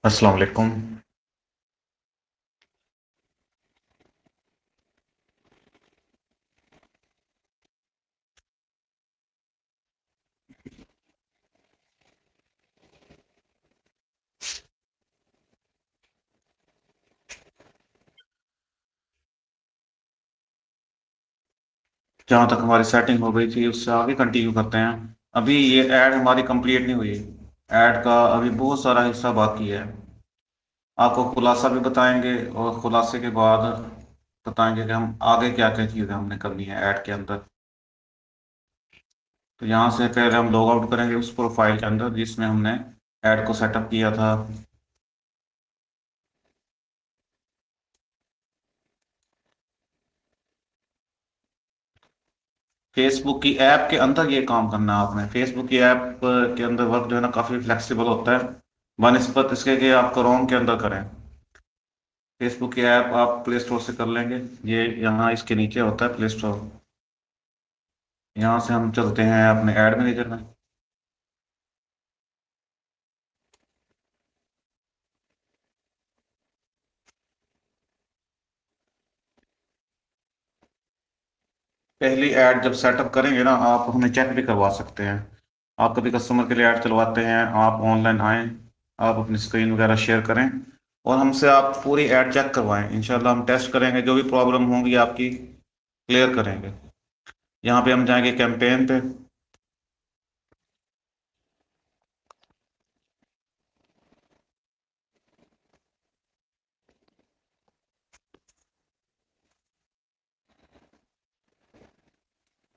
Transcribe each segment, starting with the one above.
अस्सलाम वालेकुम। जहाँ तक हमारी सेटिंग हो गई थी उससे आगे कंटिन्यू करते हैं। अभी ये ऐड हमारी कंप्लीट नहीं हुई। ऐड का अभी बहुत सारा हिस्सा बाकी है। आपको खुलासा भी बताएंगे और खुलासे के बाद बताएंगे कि हम आगे क्या क्या चीज़ें हमने करनी है ऐड के अंदर। तो यहाँ से पहले हम लॉग आउट करेंगे उस प्रोफाइल के अंदर जिसमें हमने ऐड को सेटअप किया था। फेसबुक की ऐप के अंदर ये काम करना है आपने। फेसबुक की ऐप के अंदर वर्क जो है ना काफ़ी फ्लेक्सिबल होता है बनस्पत इसके कि आप क्रोम के अंदर करें। फेसबुक की ऐप आप प्ले स्टोर से कर लेंगे। ये यहाँ इसके नीचे होता है प्ले स्टोर। यहाँ से हम चलते हैं अपने ऐड मैनेजर में। पहली ऐड जब सेटअप करेंगे ना आप हमें चेक भी करवा सकते हैं। आप कभी कस्टमर के लिए ऐड चलवाते हैं, आप ऑनलाइन आएँ, आप अपनी स्क्रीन वगैरह शेयर करें और हमसे आप पूरी ऐड चेक करवाएं। इंशाल्लाह हम टेस्ट करेंगे, जो भी प्रॉब्लम होंगी आपकी क्लियर करेंगे। यहाँ पे हम जाएंगे कैंपेन पे।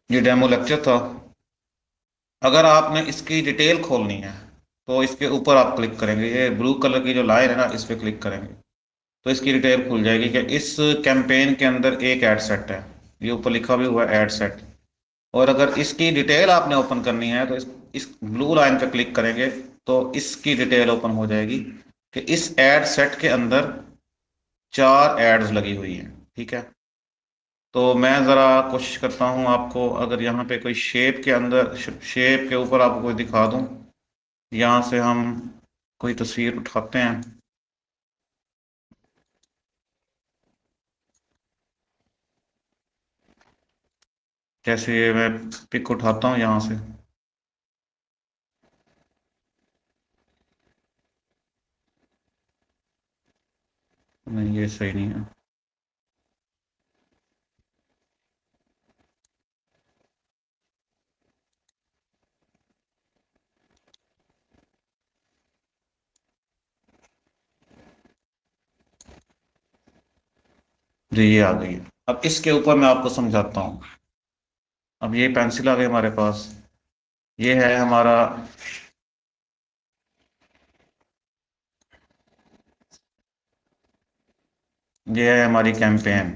ये डेमो लेक्चर था। अगर आपने इसकी डिटेल खोलनी है तो इसके ऊपर आप क्लिक करेंगे, ये ब्लू कलर की जो लाइन है ना इस पे क्लिक करेंगे तो इसकी डिटेल खुल जाएगी कि इस कैंपेन के अंदर एक एड सेट है। ये ऊपर लिखा भी हुआ है एड सेट। और अगर इसकी डिटेल आपने ओपन करनी है तो इस ब्लू लाइन पे क्लिक करेंगे तो इसकी डिटेल ओपन हो जाएगी कि इस एड सेट के अंदर 4 एड्स लगी हुई हैं। ठीक है। तो मैं ज़रा कोशिश करता हूँ आपको, अगर यहाँ पे कोई शेप के अंदर शेप के ऊपर आपको कोई दिखा दूँ। यहाँ से हम कोई तस्वीर उठाते हैं। जैसे ये मैं पिक उठाता हूँ यहाँ से। नहीं, ये सही नहीं है। जी ये आ गई है। अब इसके ऊपर मैं आपको समझाता हूँ। अब ये पेंसिल आ गई हमारे पास। ये है हमारा, ये है हमारी कैंपेन।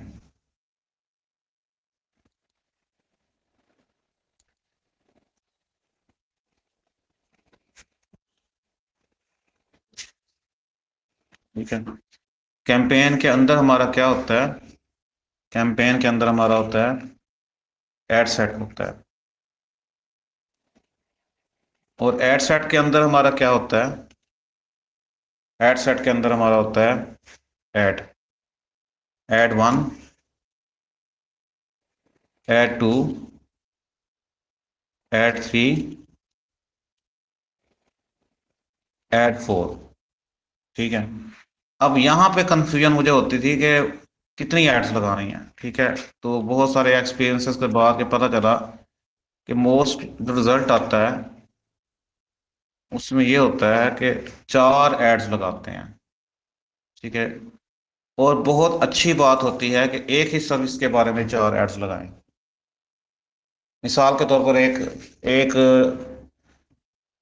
ठीक है। कैंपेन के अंदर हमारा क्या होता है? कैंपेन के अंदर हमारा होता है एड सेट होता है। और एड सेट के अंदर हमारा क्या होता है? एड सेट के अंदर हमारा होता है add, add one, add two, add three, add four. ठीक है। अब यहाँ पे कंफ्यूजन मुझे होती थी कि कितनी एड्स लगानी है। ठीक है। तो बहुत सारे एक्सपीरियंसेस के बाद ये पता चला कि मोस्ट जो रिजल्ट आता है उसमें ये होता है कि 4 एड्स लगाते हैं। ठीक है। और बहुत अच्छी बात होती है कि एक ही सर्विस के बारे में 4 एड्स लगाएं। मिसाल के तौर पर एक एक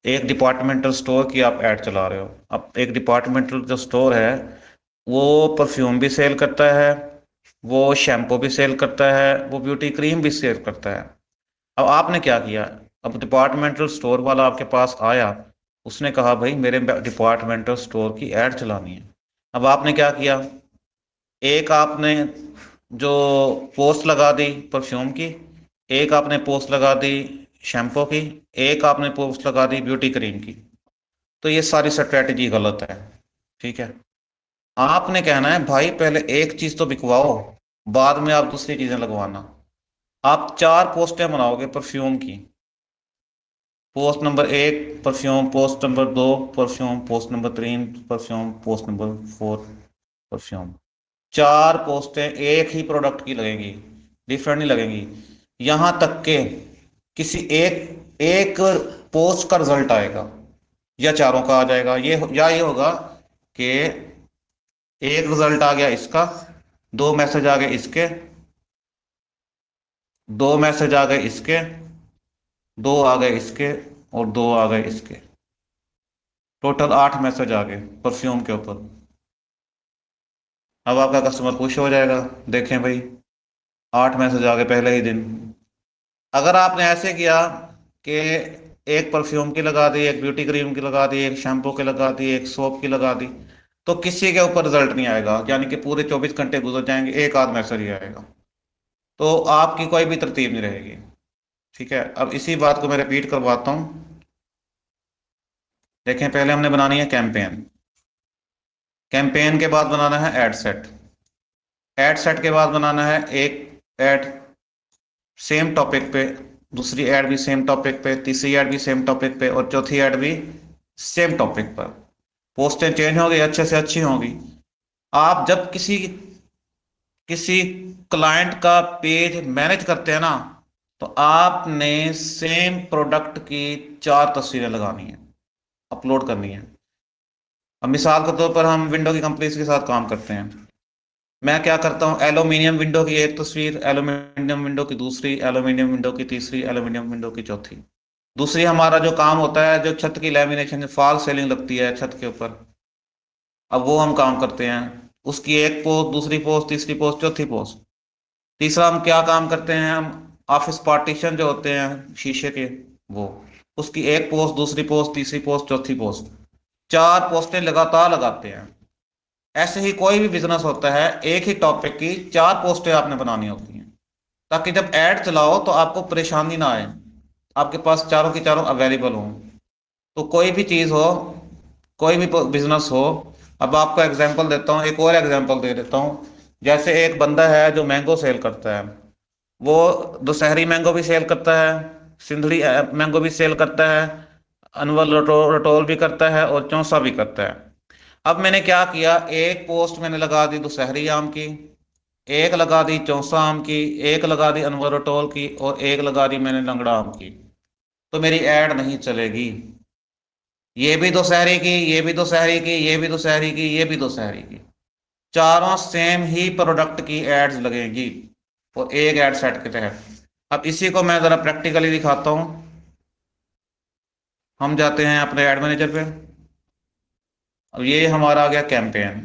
एक डिपार्टमेंटल स्टोर की आप ऐड चला रहे हो। अब एक डिपार्टमेंटल जो स्टोर है वो परफ्यूम भी सेल करता है, वो शैम्पू भी सेल करता है, वो ब्यूटी क्रीम भी सेल करता है। अब आपने क्या किया? अब डिपार्टमेंटल स्टोर वाला आपके पास आया, उसने कहा भाई मेरे डिपार्टमेंटल स्टोर की ऐड चलानी है। अब आपने क्या किया? एक आपने जो पोस्ट लगा दी परफ्यूम की, एक आपने पोस्ट लगा दी शैम्पू की, एक आपने पोस्ट लगा दी ब्यूटी क्रीम की। तो ये सारी स्ट्रेटजी गलत है। ठीक है। आपने कहना है भाई पहले एक चीज तो बिकवाओ, बाद में आप दूसरी चीजें लगवाना। आप 4 पोस्टें बनाओगे परफ्यूम की। Post number 1 perfume, post number 2 perfume, post number 3 perfume, post number 4 perfume. 4 पोस्टें एक ही प्रोडक्ट की लगेंगी, डिफरेंट नहीं लगेंगी। यहां तक के किसी एक एक पोस्ट का रिजल्ट आएगा, या चारों का आ जाएगा, या ये होगा कि एक रिजल्ट आ गया इसका, 2 मैसेज आ गए इसके, 2 मैसेज आ गए इसके, 2 आ गए इसके, और 2 आ गए इसके। टोटल 8 मैसेज आ गए परफ्यूम के ऊपर। अब आपका कस्टमर खुश हो जाएगा, देखें भाई 8 मैसेज आ गए पहले ही दिन। अगर आपने ऐसे किया कि एक परफ्यूम की लगा दी, एक ब्यूटी क्रीम की लगा दी, एक शैम्पू की लगा दी, एक सोप की लगा दी, तो किसी के ऊपर रिजल्ट नहीं आएगा, यानी कि पूरे 24 घंटे गुजर जाएंगे, एक आध मैसेज ही आएगा। तो आपकी कोई भी तरतीब नहीं रहेगी। ठीक है, अब इसी बात को मैं रिपीट करवाता हूँ। देखें, पहले हमने बनानी है कैंपेन। कैंपेन के बाद बनाना है एड सेट। एड सेट के बाद बनाना है एक एड सेम टॉपिक पे, दूसरी ऐड भी सेम टॉपिक पे, तीसरी ऐड भी सेम टॉपिक पे, और चौथी ऐड भी सेम टॉपिक पर। पोस्टें चेंज होंगी, अच्छे से अच्छी होंगी। आप जब किसी किसी क्लाइंट का पेज मैनेज करते हैं ना, तो आपने सेम प्रोडक्ट की 4 तस्वीरें लगानी है, अपलोड करनी है। अब मिसाल के तौर पर हम विंडो की कंपनीज के साथ काम करते हैं। मैं क्या करता हूँ, एल्यूमिनियम विंडो की एक तस्वीर, एल्यूमिनियम विंडो की दूसरी, एल्यूमिनियम विंडो की तीसरी, एल्यूमिनियम विंडो की चौथी। दूसरी हमारा जो काम होता है, जो छत की लेमिनेशन फॉल सेलिंग लगती है छत के ऊपर, अब वो हम काम करते हैं। उसकी एक पोस्ट, दूसरी पोस्ट, तीसरी पोस्ट, चौथी पोस्ट। तीसरा हम क्या काम करते हैं, हम ऑफिस पार्टीशन जो होते हैं शीशे के, वो उसकी एक पोस्ट, दूसरी पोस्ट, तीसरी पोस्ट, चौथी पोस्ट। 4 पोस्टें लगातार लगाते हैं। ऐसे ही कोई भी बिजनेस होता है, एक ही टॉपिक की 4 पोस्टें आपने बनानी होती हैं, ताकि जब ऐड चलाओ तो आपको परेशानी ना आए, आपके पास चारों की चारों अवेलेबल हों। तो कोई भी चीज़ हो, कोई भी बिजनेस हो। अब आपको एग्जांपल देता हूँ, एक और एग्जांपल दे देता हूँ। जैसे एक बंदा है जो मैंगो सेल करता है, वो दशहरी मैंगो भी सेल करता है, सिंधड़ी मैंगो भी सेल करता है, अनवल रटोल भी करता है, और चौसा भी करता है। अब मैंने क्या किया, एक पोस्ट मैंने लगा दी दशहरी आम की, एक लगा दी चौसा आम की, एक लगा दी अनवर रटोल की, और एक लगा दी मैंने लंगड़ा आम की। तो मेरी ऐड नहीं चलेगी। ये भी दशहरी की, ये भी दशहरी की, ये भी दशहरी की, ये भी दशहरी की। चारों सेम ही प्रोडक्ट की एड्स लगेगी, और एक एड सेट के तहत। अब इसी को मैं जरा प्रैक्टिकली दिखाता हूं। हम जाते हैं अपने एड मैनेजर पे। अब ये हमारा आ गया कैंपेन,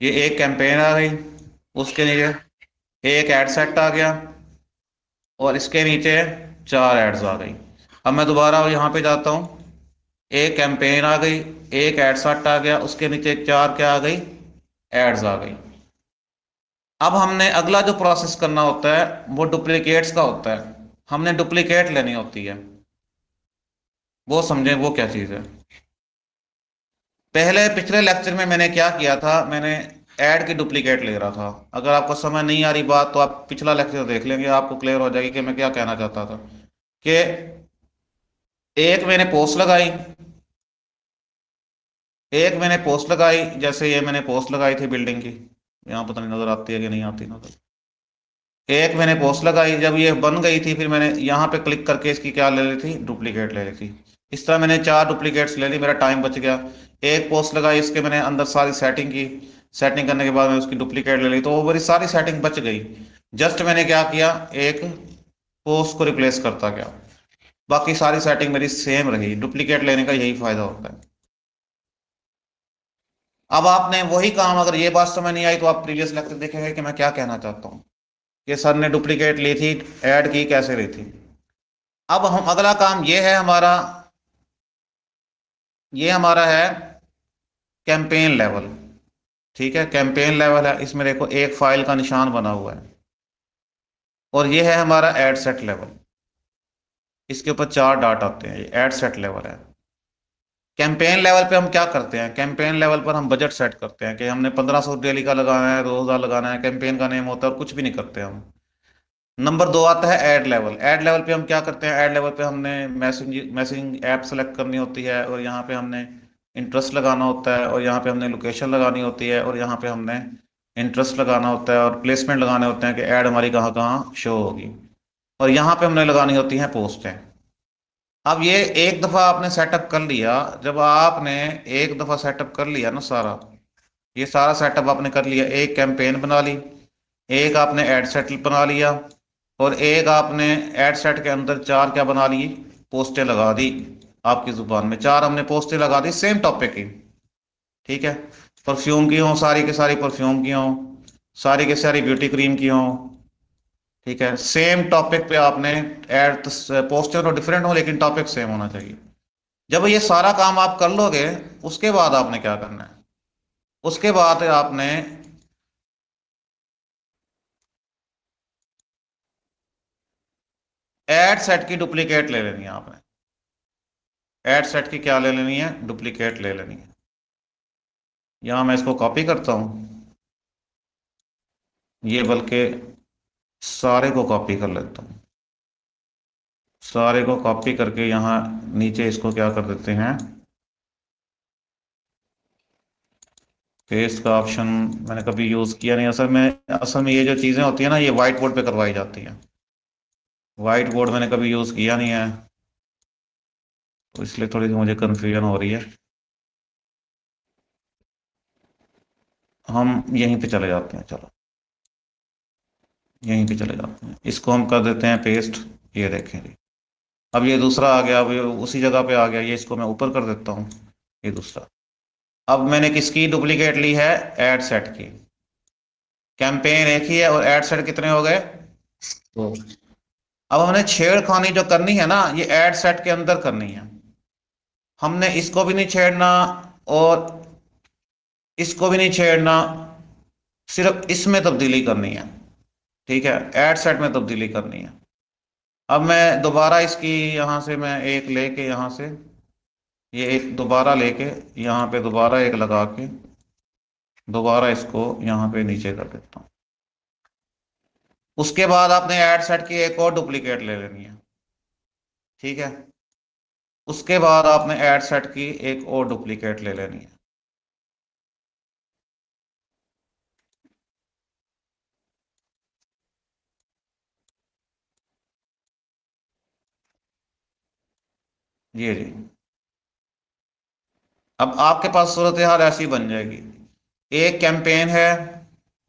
ये एक कैंपेन आ गई, उसके नीचे एक एड सेट आ गया, और इसके नीचे 4 एड्स आ गई। अब मैं दोबारा यहाँ पे जाता हूँ, एक कैंपेन आ गई, एक एड सेट आ गया, उसके नीचे 4 क्या आ गई, एड्स आ गई। अब हमने अगला जो प्रोसेस करना होता है वो डुप्लीकेट्स का होता है। हमने डुप्लीकेट लेनी होती है। वो समझें वो क्या चीज़ है। पहले पिछले लेक्चर में मैंने क्या किया था, मैंने ऐड की डुप्लीकेट ले रहा था। अगर आपको समझ नहीं आ रही बात, तो आप पिछला लेक्चर देख लेंगे, आपको क्लियर हो जाएगी कि मैं क्या कहना चाहता था। कि एक मैंने पोस्ट लगाई, एक मैंने पोस्ट लगाई, जैसे ये मैंने पोस्ट लगाई थी बिल्डिंग की, यहाँ पता नहीं नजर आती है कि नहीं आती नजर। एक मैंने पोस्ट लगाई, जब ये बन गई थी, फिर मैंने यहाँ पे क्लिक करके इसकी क्या ले ली थी, डुप्लीकेट ले ली थी। इस तरह मैंने 4 डुप्लीकेट्स ले ली, मेरा टाइम बच गया। एक पोस्ट लगाई, इसके मैंने अंदर सारी सेटिंग की, सेटिंग करने के बाद मैंने उसकी डुप्लीकेट ले ली, तो वो मेरी सारी सेटिंग बच गई। जस्ट मैंने क्या किया, एक पोस्ट को रिप्लेस करता गया, बाकी सारी सेटिंग मेरी सेम रही। डुप्लीकेट लेने का यही फायदा होता है। अब आपने वही काम, अगर ये बात समझ नहीं आई तो आप प्रीवियस लेक्चर देखेंगे कि मैं क्या कहना चाहता हूँ, कि सर ने डुप्लीकेट ली थी, ऐड की कैसे ली थी। अब हम अगला काम ये है हमारा, ये हमारा है कैंपेन लेवल। ठीक है, कैंपेन लेवल है, इसमें देखो एक फाइल का निशान बना हुआ है। और ये है हमारा एड सेट लेवल, इसके ऊपर 4 डॉट आते हैं, ये एड सेट लेवल है। कैंपेन लेवल पे हम क्या करते हैं, कैंपेन लेवल पर हम बजट सेट करते हैं कि हमने 1500 डेली का लगाना है, 2000 लगाना है, कैंपेन का नेम होता है और कुछ भी नहीं करते हम। नंबर दो आता है ऐड लेवल। ऐड लेवल पे हम क्या करते हैं, ऐड लेवल पे हमने मैसेजिंग मैसेजिंग ऐप सेलेक्ट करनी होती है, और यहाँ पे हमने इंटरेस्ट लगाना होता है, और यहाँ पे हमने लोकेशन लगानी होती है, और यहाँ पे हमने इंटरेस्ट लगाना होता है, और प्लेसमेंट लगाने होते हैं कि ऐड हमारी कहाँ कहाँ शो होगी, और यहाँ पे हमने लगानी होती हैं पोस्टें। अब ये एक दफा आपने सेटअप कर लिया, जब आपने एक दफा सेटअप कर लिया ना सारा, ये सारा सेटअप आपने कर लिया, एक कैंपेन बना ली, एक आपने एड सेट बना लिया, और एक आपने एड सेट के अंदर चार क्या बना ली, पोस्टें लगा दी। आपकी जुबान में चार हमने पोस्टें लगा दी सेम टॉपिक की। ठीक है, परफ्यूम की हो, सारी के सारी परफ्यूम की हो, सारी के सारी ब्यूटी क्रीम की हो। ठीक है, सेम टॉपिक पे आपने एड, पोस्टर तो डिफरेंट हो लेकिन टॉपिक सेम होना चाहिए। जब ये सारा काम आप कर लोगे, उसके बाद आपने क्या करना है, उसके बाद आपने एड सेट की डुप्लीकेट ले लेनी है आपने। एड सेट की क्या ले लेनी है, डुप्लीकेट ले लेनी है। यहां मैं इसको कॉपी करता हूं, ये बल्कि सारे को कॉपी कर लेता हूं, सारे को कॉपी करके यहाँ नीचे इसको क्या कर देते हैं, पेस्ट का ऑप्शन मैंने कभी यूज किया नहीं असल में ये जो चीजें होती है ना, ये व्हाइट बोर्ड पे करवाई जाती है, व्हाइट बोर्ड मैंने कभी यूज किया नहीं है, तो इसलिए थोड़ी सी मुझे कंफ्यूजन हो रही है। हम यहीं पे चले जाते हैं, चलो यहीं पे चले जाते हैं, इसको हम कर देते हैं पेस्ट। ये देखें जी, अब ये दूसरा आ गया, अब ये उसी जगह पे आ गया, ये इसको मैं ऊपर कर देता हूँ, ये दूसरा। अब मैंने किसकी डुप्लीकेट ली है, एड सेट की। कैंपेन एक ही है और एड सेट कितने हो गए, तो अब हमने छेड़खानी जो करनी है ना, ये एड सेट के अंदर करनी है। हमने इसको भी नहीं छेड़ना और इसको भी नहीं छेड़ना, सिर्फ इसमें तब्दीली करनी है। ठीक है, एड सेट में तब्दीली करनी है। अब मैं दोबारा इसकी यहाँ से मैं एक लेके यहाँ से, ये एक दोबारा लेके यहाँ पे दोबारा एक लगा के दोबारा इसको यहाँ पे नीचे कर देता हूँ। उसके बाद आपने ऐड सेट की एक और डुप्लीकेट ले लेनी है। ठीक है, उसके बाद आपने ऐड सेट की एक और डुप्लीकेट ले लेनी है। ये जी, अब आपके पास सूरत हाल ऐसी बन जाएगी, एक कैंपेन है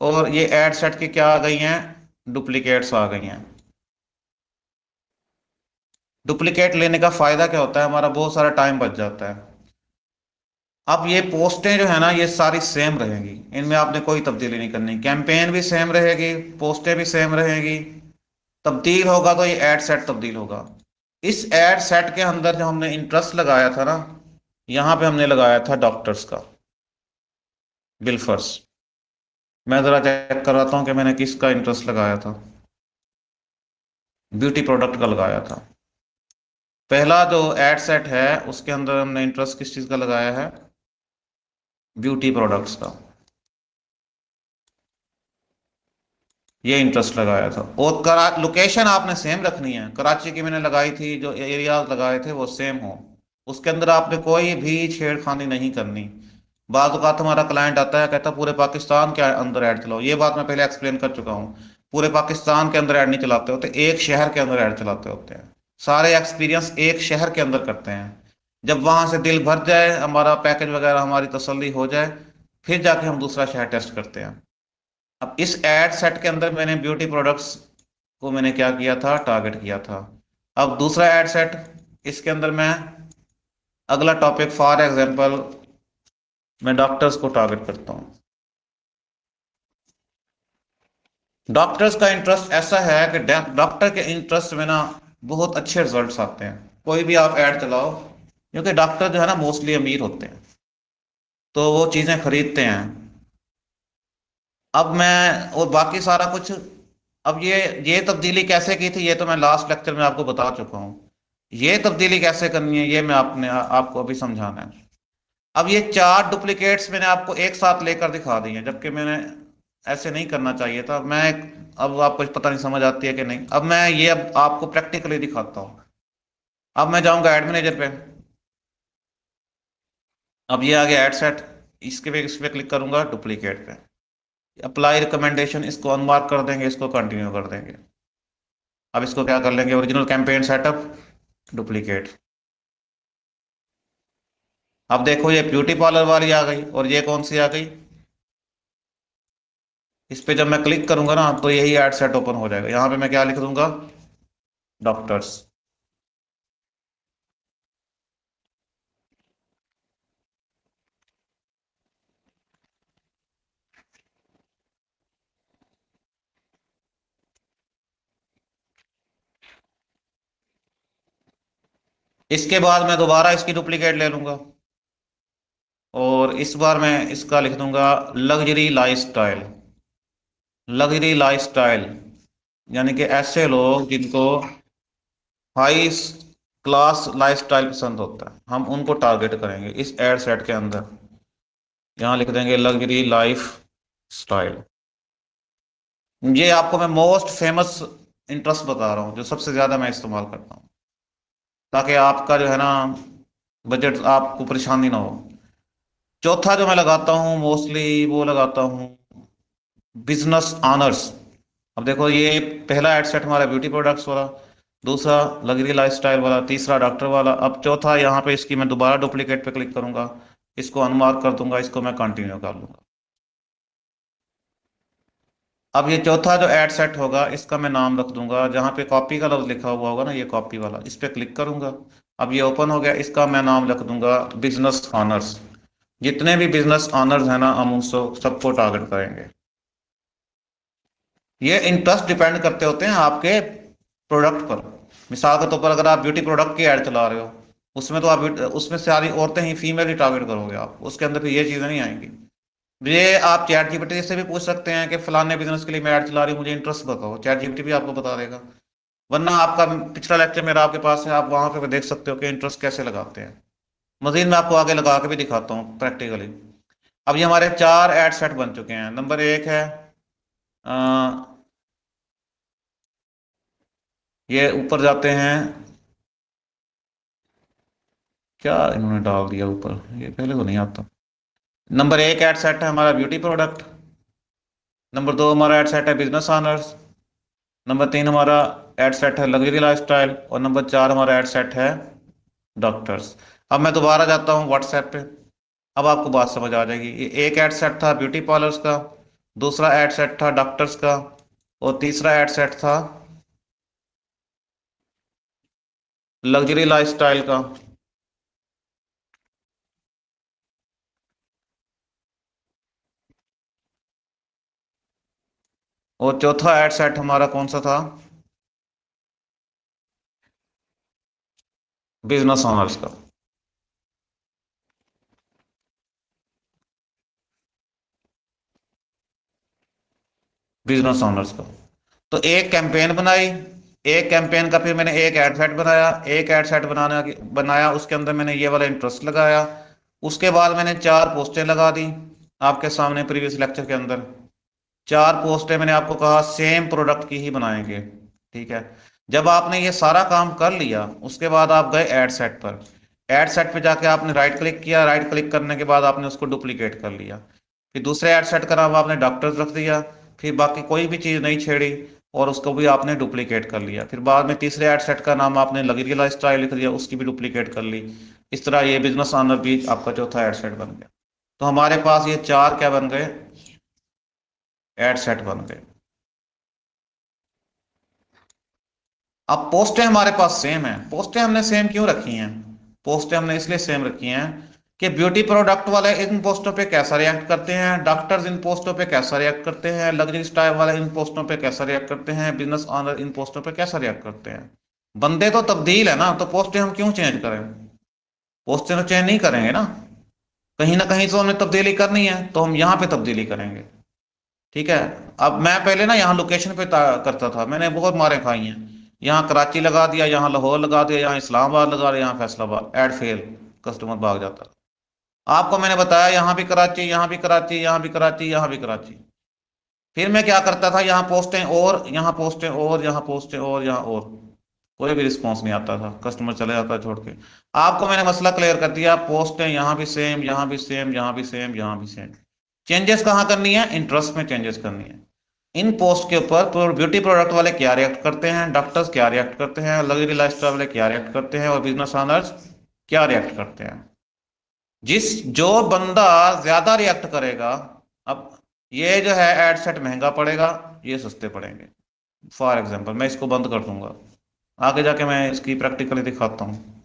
और ये एड सेट की क्या आ गई हैं, डुप्लीकेट्स आ गई हैं। डुप्लीकेट लेने का फायदा क्या होता है, हमारा बहुत सारा टाइम बच जाता है। अब ये पोस्टें जो है ना, ये सारी सेम रहेंगी, इनमें आपने कोई तब्दीली नहीं करनी, कैंपेन भी सेम रहेगी, पोस्टें भी सेम रहेगी। तब्दील होगा तो ये एड सेट तब्दील होगा। इस एड सेट के अंदर जो हमने इंटरेस्ट लगाया था ना, यहां पे हमने लगाया था डॉक्टर्स का, बिल्फर्स। मैं जरा चेक कराता हूं कि मैंने किसका इंटरेस्ट लगाया था, ब्यूटी प्रोडक्ट का लगाया था। पहला जो एड सेट है उसके अंदर हमने इंटरेस्ट किस चीज का लगाया है, ब्यूटी प्रोडक्ट्स का, ये इंटरेस्ट लगाया था। और लोकेशन आपने सेम रखनी है, कराची की मैंने लगाई थी, जो एरियाज लगाए थे वो सेम हो, उसके अंदर आपने कोई भी छेड़खानी नहीं करनी। बाज़ औक़ात हमारा क्लाइंट आता है, कहता पूरे पाकिस्तान के अंदर ऐड चलाओ, ये बात मैं पहले एक्सप्लेन कर चुका हूँ। पूरे पाकिस्तान के अंदर ऐड नहीं चलाते होते, एक शहर के अंदर ऐड चलाते होते हैं। सारे एक्सपीरियंस एक शहर के अंदर करते हैं। जब वहां से दिल भर जाए, हमारा पैकेज वगैरह हमारी तसल्ली हो जाए, फिर जाके हम दूसरा शहर टेस्ट करते हैं। अब इस एड सेट के अंदर मैंने ब्यूटी प्रोडक्ट्स को मैंने क्या किया था, टारगेट किया था। अब दूसरा एड सेट, इसके अंदर मैं अगला टॉपिक फॉर एग्जांपल मैं डॉक्टर्स को टारगेट करता हूँ। डॉक्टर्स का इंटरेस्ट ऐसा है कि डॉक्टर के इंटरेस्ट में ना बहुत अच्छे रिजल्ट्स आते हैं, कोई भी आप ऐड चलाओ, क्योंकि डॉक्टर जो है ना मोस्टली अमीर होते हैं, तो वो चीजें खरीदते हैं। अब मैं और बाकी सारा कुछ, अब ये तब्दीली कैसे की थी, ये तो मैं लास्ट लेक्चर में आपको बता चुका हूँ। ये तब्दीली कैसे करनी है ये मैं आपको अभी समझाना है। अब ये चार डुप्लीकेट्स मैंने आपको एक साथ लेकर दिखा दी हैं, जबकि मैंने ऐसे नहीं करना चाहिए था। अब आपको पता नहीं समझ आती है कि नहीं। अब मैं ये अब आपको प्रैक्टिकली दिखाता हूँ। अब मैं जाऊंगा ऐड मैनेजर पे। अब ये आ गया एड सेट। इस पे क्लिक करूंगा डुप्लीकेट पे। अप्लाई रिकमेंडेशन इसको अनमार्क कर देंगे, इसको कंटिन्यू कर देंगे। अब इसको क्या कर लेंगे, ओरिजिनल कैंपेन सेटअप डुप्लीकेट। अब देखो ये ब्यूटी पार्लर वाली आ गई, और ये कौन सी आ गई। इस पे जब मैं क्लिक करूंगा ना तो यही एड सेट ओपन हो जाएगा। यहाँ पे मैं क्या लिख दूंगा, डॉक्टर्स। इसके बाद मैं दोबारा इसकी डुप्लीकेट ले लूंगा, और इस बार मैं इसका लिख दूंगा लग्जरी लाइफस्टाइल। लग्जरी लाइफस्टाइल यानी कि ऐसे लोग जिनको हाई क्लास लाइफस्टाइल पसंद होता है, हम उनको टारगेट करेंगे इस एड सेट के अंदर। यहाँ लिख देंगे लग्जरी लाइफ स्टाइल। ये आपको मैं मोस्ट फेमस इंटरेस्ट बता रहा हूँ जो सबसे ज्यादा मैं इस्तेमाल करता हूँ, ताकि आपका जो है ना बजट, आपको परेशानी ना हो। चौथा जो मैं लगाता हूँ मोस्टली, वो लगाता हूँ बिजनेस ऑनर्स। अब देखो ये पहला एड सेट हमारा ब्यूटी प्रोडक्ट्स वाला, दूसरा लग्जरी लाइफस्टाइल वाला, तीसरा डॉक्टर वाला। अब चौथा यहाँ पे इसकी मैं दोबारा डुप्लीकेट पे क्लिक करूंगा, इसको अनमार्क कर दूंगा, इसको मैं कंटिन्यू कर लूंगा। अब ये चौथा जो एड सेट होगा इसका मैं नाम रख दूंगा, जहां पे कॉपी का लफ्ज लिखा हुआ होगा ना, ये कॉपी वाला, इस पे क्लिक करूंगा। अब ये ओपन हो गया। इसका मैं नाम रख दूंगा बिजनेस ऑनर्स। जितने भी बिजनेस ऑनर्स हैं ना, हम उन सबको टारगेट करेंगे। ये इंटरेस्ट डिपेंड करते होते हैं आपके प्रोडक्ट पर। मिसाल के तौर पर अगर आप ब्यूटी प्रोडक्ट की ऐड चला रहे हो, उसमें तो आप उसमें सारी औरतें ही फीमेल ही टारगेट करोगे आप, उसके अंदर फिर ये चीजें नहीं आएंगी। ये आप चैट जीपीटी से भी पूछ सकते हैं कि फलाने बिजनेस के लिए मैं ऐड चला रही हूँ, मुझे इंटरेस्ट बताओ। चैट जीपीटी भी आपको बता देगा। वरना आपका पिछला लेक्चर मेरा आपके पास है, आप वहां पे देख सकते हो कि इंटरेस्ट कैसे लगाते हैं। मजीद मैं आपको आगे लगा के भी दिखाता हूँ प्रैक्टिकली। अब ये हमारे चार एड सेट बन चुके हैं। नंबर एक है ये ऊपर जाते हैं। क्या इन्होंने डाल दिया ऊपर, ये पहले तो नहीं आता। नंबर एक एड सेट है हमारा ब्यूटी प्रोडक्ट। नंबर दो हमारा एड सेट है बिजनेस ऑनर्स। नंबर तीन हमारा एड सेट है लग्जरी लाइफस्टाइल। और नंबर चार हमारा एड सेट है डॉक्टर्स। अब मैं दोबारा जाता हूँ व्हाट्सएप पे। अब आपको बात समझ आ जाएगी। ये एक एड सेट था ब्यूटी पार्लर्स का, दूसरा एड सेट था डॉक्टर्स का, और तीसरा एड सेट था लग्जरी लाइफस्टाइल का। और चौथा एड सेट हमारा कौन सा था, बिजनेस ऑनर्स का। बिजनेस ऑनर्स का। तो एक कैंपेन बनाई, एक कैंपेन का फिर मैंने एक एड सेट बनाया। एक एड सेट बनाया, उसके अंदर मैंने ये वाला इंटरेस्ट लगाया। उसके बाद मैंने चार पोस्टें लगा दी आपके सामने प्रीवियस लेक्चर के अंदर। चार पोस्टें मैंने आपको कहा सेम प्रोडक्ट की ही बनाएंगे। ठीक है। जब आपने ये सारा काम कर लिया, उसके बाद आप गए ऐड सेट पर। ऐड सेट पे जाके आपने राइट क्लिक किया। राइट क्लिक करने के बाद आपने उसको डुप्लीकेट कर लिया। फिर दूसरे ऐड सेट का नाम आपने डॉक्टर्स रख दिया। फिर बाकी कोई भी चीज़ नहीं छेड़ी, और उसको भी आपने डुप्लीकेट कर लिया। फिर बाद में तीसरे ऐड सेट का नाम आपने लग्जरी लाइफस्टाइल लिख दिया, उसकी भी डुप्लीकेट कर ली। इस तरह ये बिजनेस ऑनर भी आपका चौथा ऐड सेट बन गया। तो हमारे पास ये चार क्या बन गए, ऐड सेट बन गए। अब पोस्टें हमारे पास सेम है। पोस्टें हमने सेम क्यों रखी हैं, पोस्टें हमने इसलिए सेम रखी हैं कि ब्यूटी प्रोडक्ट वाले इन पोस्टों पे कैसा रिएक्ट करते हैं, डॉक्टर्स इन पोस्टों पे कैसा रिएक्ट करते हैं, लग्जरी स्टाइल वाले इन पोस्टों पे कैसा रिएक्ट करते हैं, बिजनेस ऑनर इन पोस्टों पे कैसा रिएक्ट करते हैं। बंदे तो तब्दील है ना, तो पोस्टें हम क्यों चेंज करें। पोस्टें तो चेंज नहीं करेंगे ना, कहीं ना कहीं तो हमें तब्दीली करनी है, तो हम यहाँ पे तब्दीली करेंगे। ठीक है। अब मैं पहले ना यहाँ लोकेशन पे करता था, मैंने बहुत मारे खाई हैं। यहाँ कराची लगा दिया, यहाँ लाहौर लगा दिया, यहाँ इस्लामाबाद लगा दिया, यहाँ फैसलाबाद, ऐड फेल, कस्टमर भाग जाता। आपको मैंने बताया यहाँ भी कराची, यहाँ भी कराची, यहाँ भी कराची, यहाँ भी कराची। फिर मैं क्या करता था, यहाँ पोस्टें और, यहाँ पोस्टें और, यहाँ पोस्टें और, यहाँ और, कोई भी रिस्पॉन्स नहीं आता था, कस्टमर चले जाता छोड़ के। आपको मैंने मसला क्लियर कर दिया, पोस्टें यहाँ भी सेम, यहाँ भी सेम, यहाँ भी सेम, यहाँ भी सेम। चेंजेस कहाँ करनी है, इंटरेस्ट में चेंजेस करनी है। इन पोस्ट के ऊपर ब्यूटी प्रोडक्ट वाले क्या रिएक्ट करते हैं, डॉक्टर्स क्या रिएक्ट करते हैं, लग्जरी लाइफस्टाइल वाले क्या रिएक्ट करते हैं, और बिजनेस ओनर्स क्या रिएक्ट करते हैं। जिस जो बंदा ज्यादा रिएक्ट करेगा, अब ये जो है एड सेट महंगा पड़ेगा, ये सस्ते पड़ेंगे। फॉर एग्जांपल मैं इसको बंद कर दूंगा, आगे जाके मैं इसकी प्रैक्टिकली दिखाता हूँ।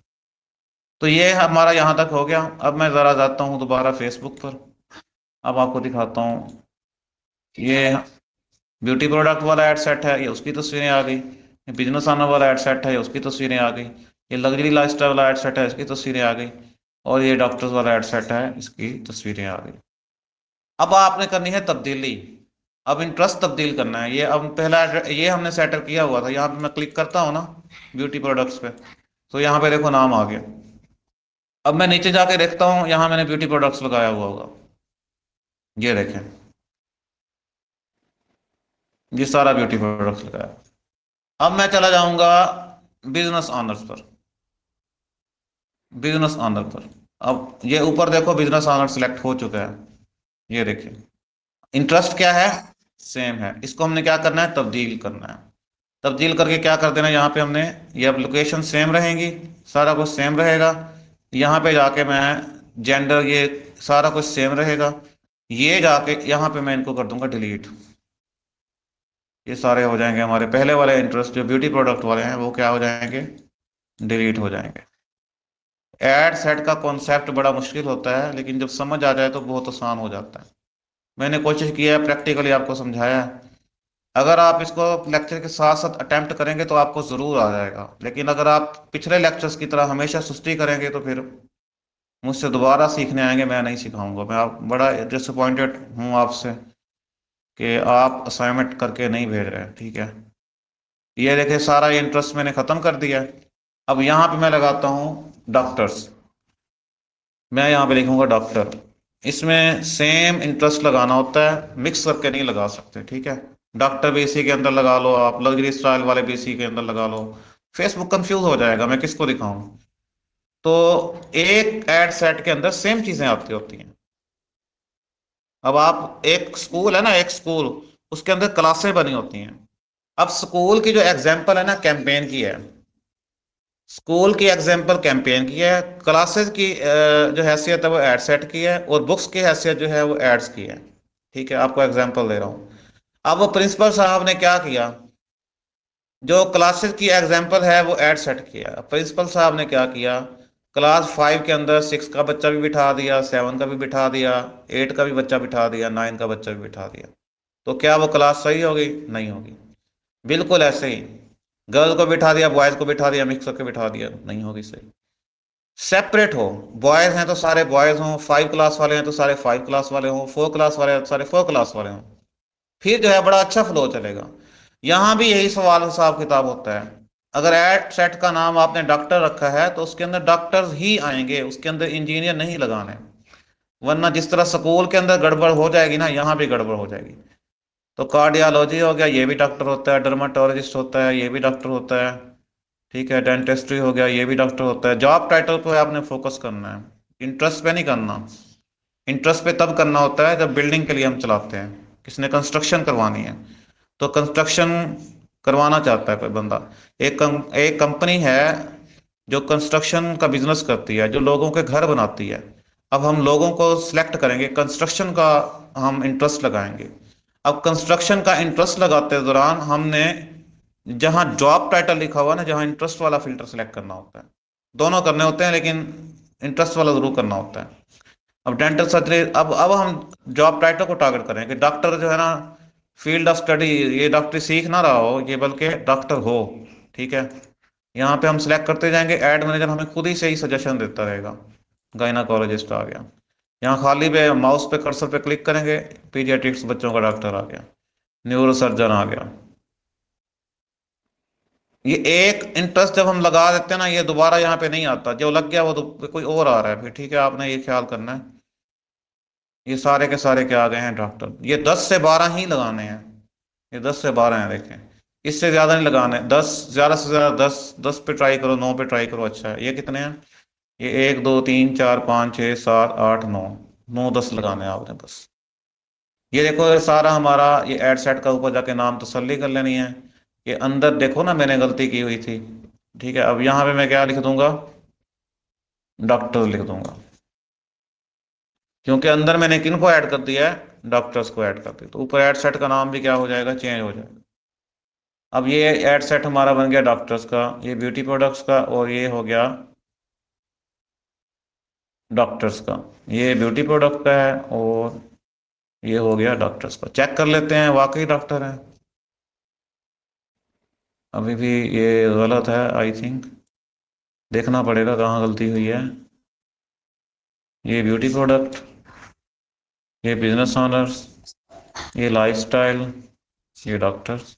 तो ये हमारा यहाँ तक हो गया। अब मैं जरा जाता हूँ दोबारा फेसबुक पर, अब आपको दिखाता हूँ। ये ब्यूटी प्रोडक्ट वाला एड सेट है, ये उसकी तस्वीरें आ गई। ये बिजनेस आना वाला एड सेट है, ये उसकी तस्वीरें आ गई। ये लग्जरी लाइफस्टाइल वाला एड सेट है, इसकी तस्वीरें आ गई। और ये डॉक्टर्स वाला एड सेट है, इसकी तस्वीरें आ गई। अब आपने करनी है तब्दीली। अब इंटरेस्ट तब्दील करना है। ये अब पहला ये हमने सेटअप किया हुआ था, यहाँ पे मैं क्लिक करता हूँ ना ब्यूटी प्रोडक्ट्स पे, तो यहाँ पे देखो नाम आ गया। अब मैं नीचे जाके देखता हूँ, यहाँ मैंने ब्यूटी प्रोडक्ट्स लगाया हुआ होगा, ये देखें, ये सारा ब्यूटी प्रोडक्ट्स लगाया। अब मैं चला जाऊंगा बिजनेस ऑनर्स पर, बिजनेस ऑनर पर। अब ये ऊपर देखो बिजनेस ऑनर सिलेक्ट हो चुका है, ये देखिए। इंटरेस्ट क्या है, सेम है। इसको हमने क्या करना है, तब्दील करना है। तब्दील करके क्या कर देना, यहाँ पे हमने, ये अब लोकेशन सेम रहेंगी, सारा कुछ सेम रहेगा। यहाँ पे जाके मैं जेंडर, ये सारा कुछ सेम रहेगा। ये जाके यहाँ पे मैं इनको कर दूंगा डिलीट। ये सारे हो जाएंगे हमारे पहले वाले इंटरेस्ट जो ब्यूटी प्रोडक्ट वाले हैं, वो क्या हो जाएंगे, डिलीट हो जाएंगे। एड सेट का कॉन्सेप्ट बड़ा मुश्किल होता है, लेकिन जब समझ आ जाए तो बहुत आसान हो जाता है। मैंने कोशिश किया है, प्रैक्टिकली आपको समझाया है। अगर आप इसको लेक्चर के साथ साथ अटेम्प्ट करेंगे तो आपको जरूर आ जाएगा, लेकिन अगर आप पिछले लेक्चर्स की तरह हमेशा सुस्ती करेंगे तो फिर मुझसे दोबारा सीखने आएंगे, मैं नहीं सिखाऊंगा। मैं आप बड़ा डिसअपॉइंटेड हूँ आपसे कि आप असाइनमेंट करके नहीं भेज रहे हैं, ठीक है। ये देखिए सारा इंटरेस्ट मैंने खत्म कर दिया है। अब यहाँ पे मैं लगाता हूँ डॉक्टर्स, मैं यहाँ पे लिखूंगा डॉक्टर। इसमें सेम इंटरेस्ट लगाना होता है, मिक्स करके नहीं लगा सकते, ठीक है। डॉक्टर भी इसी के अंदर लगा लो, आप लग्जरी स्टाइल वाले भी इसी के अंदर लगा लो। फेसबुक कंफ्यूज हो जाएगा, मैं किसको दिखाऊं। तो एक एड सेट के अंदर सेम चीजें आती होती हैं। अब आप, एक स्कूल है ना, एक स्कूल, उसके अंदर क्लासें बनी होती हैं। अब स्कूल की जो एग्जाम्पल है ना, कैंपेन की है। स्कूल की एग्जाम्पल कैंपेन की है, क्लासेस की जो हैसियत है वो एड सेट की है, और बुक्स की हैसियत जो है वो एड्स की है, ठीक है। आपको एग्जाम्पल दे रहा हूँ। अब वो प्रिंसिपल साहब ने क्या किया, जो क्लासेस की एग्जाम्पल है वो एड सेट किया। प्रिंसिपल साहब ने क्या किया, क्लास 5 के अंदर 6 का बच्चा भी बिठा दिया, 7 का भी बिठा दिया, 8 का भी बच्चा बिठा दिया, 9 का बच्चा भी बिठा दिया। तो क्या वो क्लास सही होगी, नहीं होगी। बिल्कुल ऐसे ही गर्ल को बिठा दिया, बॉयज को बिठा दिया, मिक्स करके बिठा दिया, नहीं होगी सही। सेपरेट हो, बॉयज हैं तो सारे बॉयज हों, 5 क्लास वाले हैं तो सारे 5 क्लास वाले हों, 4 क्लास वाले हैं तो सारे 4 क्लास वाले हों, फिर जो है बड़ा अच्छा फ्लो चलेगा। यहां भी यही सवाल हिसाब किताब होता है। अगर एड सेट का नाम आपने डॉक्टर रखा है तो उसके अंदर डॉक्टर्स ही आएंगे, उसके अंदर इंजीनियर नहीं लगाने। वरना जिस तरह स्कूल के अंदर गड़बड़ हो जाएगी ना, यहाँ भी गड़बड़ हो जाएगी। तो कार्डियोलॉजी हो गया, ये भी डॉक्टर होता है। डर्माटोलॉजिस्ट होता है, ये भी डॉक्टर होता है, ठीक है। डेंटिस्ट्री हो गया, ये भी डॉक्टर होता है। जॉब टाइटल पे आपने फोकस करना है, इंटरेस्ट पे नहीं करना। इंटरेस्ट पे तब करना होता है जब बिल्डिंग के लिए हम चलाते हैं, किसने कंस्ट्रक्शन करवानी है, तो कंस्ट्रक्शन करवाना चाहता है कोई बंदा। एक कंपनी है जो कंस्ट्रक्शन का बिजनेस करती है, जो लोगों के घर बनाती है। अब हम लोगों को सिलेक्ट करेंगे, कंस्ट्रक्शन का हम इंटरेस्ट लगाएंगे। अब कंस्ट्रक्शन का इंटरेस्ट लगाते दौरान हमने जहां जॉब टाइटल लिखा हुआ ना, जहां इंटरेस्ट वाला फिल्टर सेलेक्ट करना होता है। दोनों करने होते हैं, लेकिन इंटरेस्ट वाला जरूर करना होता है। अब डेंटल सर्जरी, अब हम जॉब टाइटल को टारगेट करें कि डॉक्टर जो है ना, फील्ड ऑफ स्टडी, ये डॉक्टरी सीख ना रहा हो ये, बल्कि डॉक्टर हो, ठीक है। यहाँ पे हम सिलेक्ट करते जाएंगे, एड मैनेजर हमें खुद ही से ही सजेशन देता रहेगा। गायनाकोलॉजिस्ट आ गया, यहाँ खाली पे माउस पे कर्सर पे क्लिक करेंगे, पीडियाट्रिक्स बच्चों का डॉक्टर आ गया, न्यूरो सर्जन आ गया। ये एक इंटरेस्ट जब हम लगा देते हैं ना, ये दोबारा यहाँ पे नहीं आता, जो लग गया वो तो कोई और आ रहा है फिर, ठीक है, आपने ये ख्याल करना है। ये सारे के सारे क्या आ गए हैं डॉक्टर, ये 10 से 12 ही लगाने हैं। ये 10 से 12 हैं, देखें, इससे ज्यादा नहीं लगाने, 10, ज्यादा से ज्यादा 10, 10 पे ट्राई करो, 9 पे ट्राई करो, अच्छा है, ये कितने हैं, ये 1 2 3 4 5 6 7 8 9, 9 10 लगाने हैं आपने बस। ये देखो, ये सारा हमारा, ये एड सेट का ऊपर जाके नाम तसल्ली कर लेनी है। ये अंदर देखो ना, मैंने गलती की हुई थी। ठीक है, अब यहाँ पे मैं क्या लिख दूंगा, डॉक्टर लिख दूंगा, क्योंकि अंदर मैंने किन को ऐड कर दिया है, डॉक्टर्स को ऐड कर दिया, तो ऊपर एड सेट का नाम भी क्या हो जाएगा, चेंज हो जाएगा। अब ये एड सेट हमारा बन गया डॉक्टर्स का, ये ब्यूटी प्रोडक्ट्स का, और ये हो गया डॉक्टर्स का। ये ब्यूटी प्रोडक्ट का है, और ये हो गया डॉक्टर्स का। चेक कर लेते हैं, वाकई डॉक्टर है। अभी भी ये गलत है आई थिंक, देखना पड़ेगा कहाँ गलती हुई है। ये ब्यूटी प्रोडक्ट, ये बिजनेस ऑनर्स, ये लाइफस्टाइल, ये डॉक्टर्स।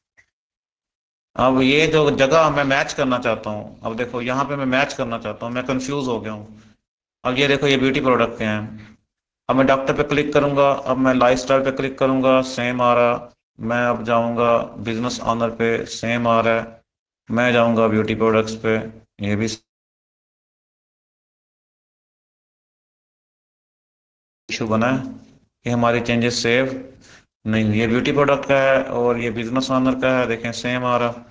अब ये जो जगह मैं मैच करना चाहता हूँ, अब देखो यहाँ पे मैं मैच करना चाहता हूँ, मैं कंफ्यूज हो गया हूँ। अब ये देखो, ये ब्यूटी प्रोडक्ट के हैं। अब मैं डॉक्टर पे क्लिक करूंगा, अब मैं लाइफस्टाइल पे क्लिक करूंगा, सेम आ रहा। मैं अब जाऊंगा बिजनेस ऑनर पे, सेम आ रहा है। मैं जाऊंगा ब्यूटी प्रोडक्ट्स पे, ये भी इशू बना है कि हमारी चेंजेस सेव नहीं हुई। ये ब्यूटी प्रोडक्ट का है, और ये बिजनेस ऑनर का है, देखें सेम आ रहा।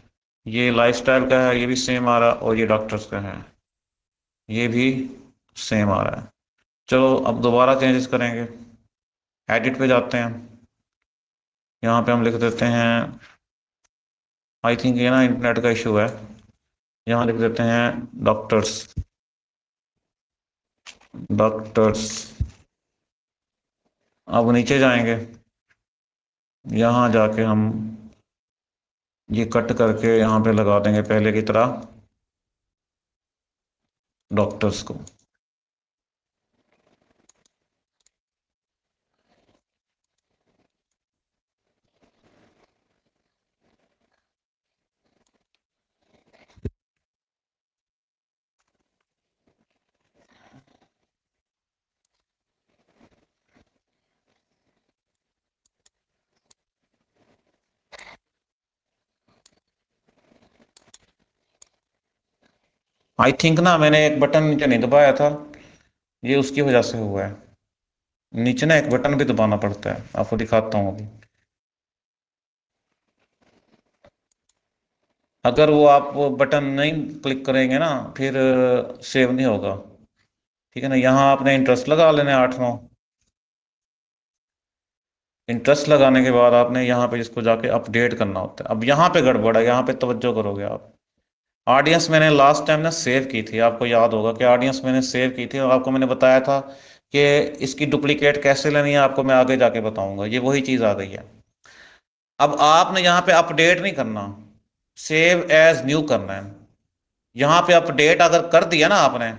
ये लाइफस्टाइल का है, ये भी सेम आ रहा, और ये डॉक्टर्स का है, ये भी सेम आ रहा है। चलो अब दोबारा चेंजेस करेंगे, एडिट पे जाते हैं। यहाँ पे हम लिख देते हैं, आई थिंक ये ना इंटरनेट का इशू है। यहाँ लिख देते हैं डॉक्टर्स, डॉक्टर्स। अब नीचे जाएंगे, यहाँ जाके हम ये कट करके यहाँ पे लगा देंगे पहले की तरह, डॉक्टर्स को। आई थिंक ना मैंने एक बटन नीचे नहीं दबाया था, ये उसकी वजह से हुआ है। नीचे ना एक बटन भी दबाना पड़ता है, आपको दिखाता हूँ अभी। अगर वो आप वो बटन नहीं क्लिक करेंगे ना, फिर सेव नहीं होगा। ठीक है ना, यहाँ आपने इंटरेस्ट लगा लेना है 8 9। इंटरेस्ट लगाने के बाद आपने यहाँ पे इसको जाके अपडेट करना होता है। अब यहाँ पे गड़बड़ है, यहाँ पे तवज्जो करोगे आप। ऑडियंस मैंने लास्ट टाइम ना सेव की थी, आपको याद होगा कि ऑडियंस मैंने सेव की थी, और आपको मैंने बताया था कि इसकी डुप्लीकेट कैसे लेनी है, आपको मैं आगे जाके बताऊंगा। ये वही चीज़ आ गई है। अब आपने यहाँ पे अपडेट नहीं करना, सेव एज न्यू करना है। यहाँ पे अपडेट अगर कर दिया ना आपने,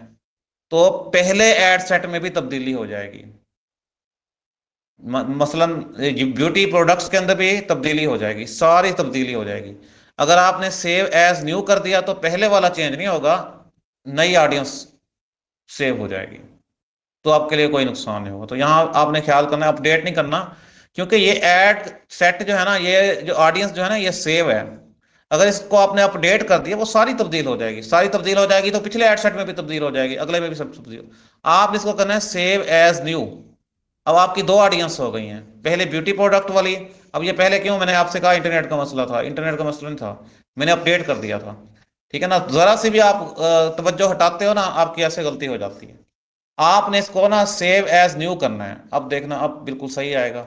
तो पहले एड सेट में भी तब्दीली हो जाएगी। मसलन ब्यूटी प्रोडक्ट्स के अंदर भी तब्दीली हो जाएगी, सारी तब्दीली हो जाएगी। अगर आपने सेव एज न्यू कर दिया तो पहले वाला चेंज नहीं होगा, नई ऑडियंस सेव हो जाएगी, तो आपके लिए कोई नुकसान नहीं होगा। तो यहाँ आपने ख्याल करना है, अपडेट नहीं करना, क्योंकि ये एड सेट जो है ना, ये जो ऑडियंस जो है ना, ये सेव है। अगर इसको आपने अपडेट कर दिया, वो सारी तब्दील हो जाएगी, सारी तब्दील हो जाएगी, तो पिछले एड सेट में भी तब्दील हो जाएगी, अगले में भी सब तब्दील। आप इसको करना है सेव एज न्यू। अब आपकी दो ऑडियंस हो गई हैं, पहले ब्यूटी प्रोडक्ट वाली। अब ये पहले क्यों, मैंने आपसे कहा इंटरनेट का मसला था, इंटरनेट का मसला नहीं था, मैंने अपडेट कर दिया था। ठीक है ना, जरा सी भी आप तवज्जो हटाते हो ना, आपकी ऐसे गलती हो जाती है। आपने इसको ना सेव एज न्यू करना है, अब देखना अब बिल्कुल सही आएगा।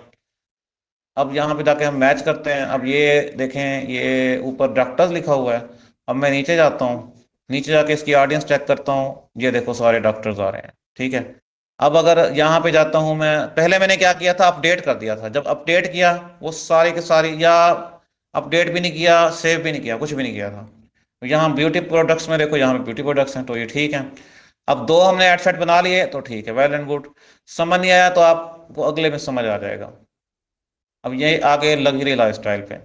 अब यहाँ पे जाके हम मैच करते हैं। अब ये देखें, ये ऊपर डॉक्टर्स लिखा हुआ है। अब मैं नीचे जाता हूँ, नीचे जाके इसकी ऑडियंस चेक करता हूँ, ये देखो सारे डॉक्टर्स आ रहे हैं। ठीक है, अब अगर यहाँ पे जाता हूँ मैं, पहले मैंने क्या किया था, अपडेट कर दिया था। जब अपडेट किया, वो सारी के सारी, या अपडेट भी नहीं किया, सेव भी नहीं किया, कुछ भी नहीं किया था। यहाँ ब्यूटी प्रोडक्ट्स में देखो, यहाँ पे ब्यूटी प्रोडक्ट्स हैं, तो ये ठीक है। अब दो हमने एड सेट बना लिए, तो ठीक है, वेल एंड गुड। समझ नहीं आया तो आपको अगले में समझ आ जाएगा। अब ये आगे लग्जरी लाइफ स्टाइल पे।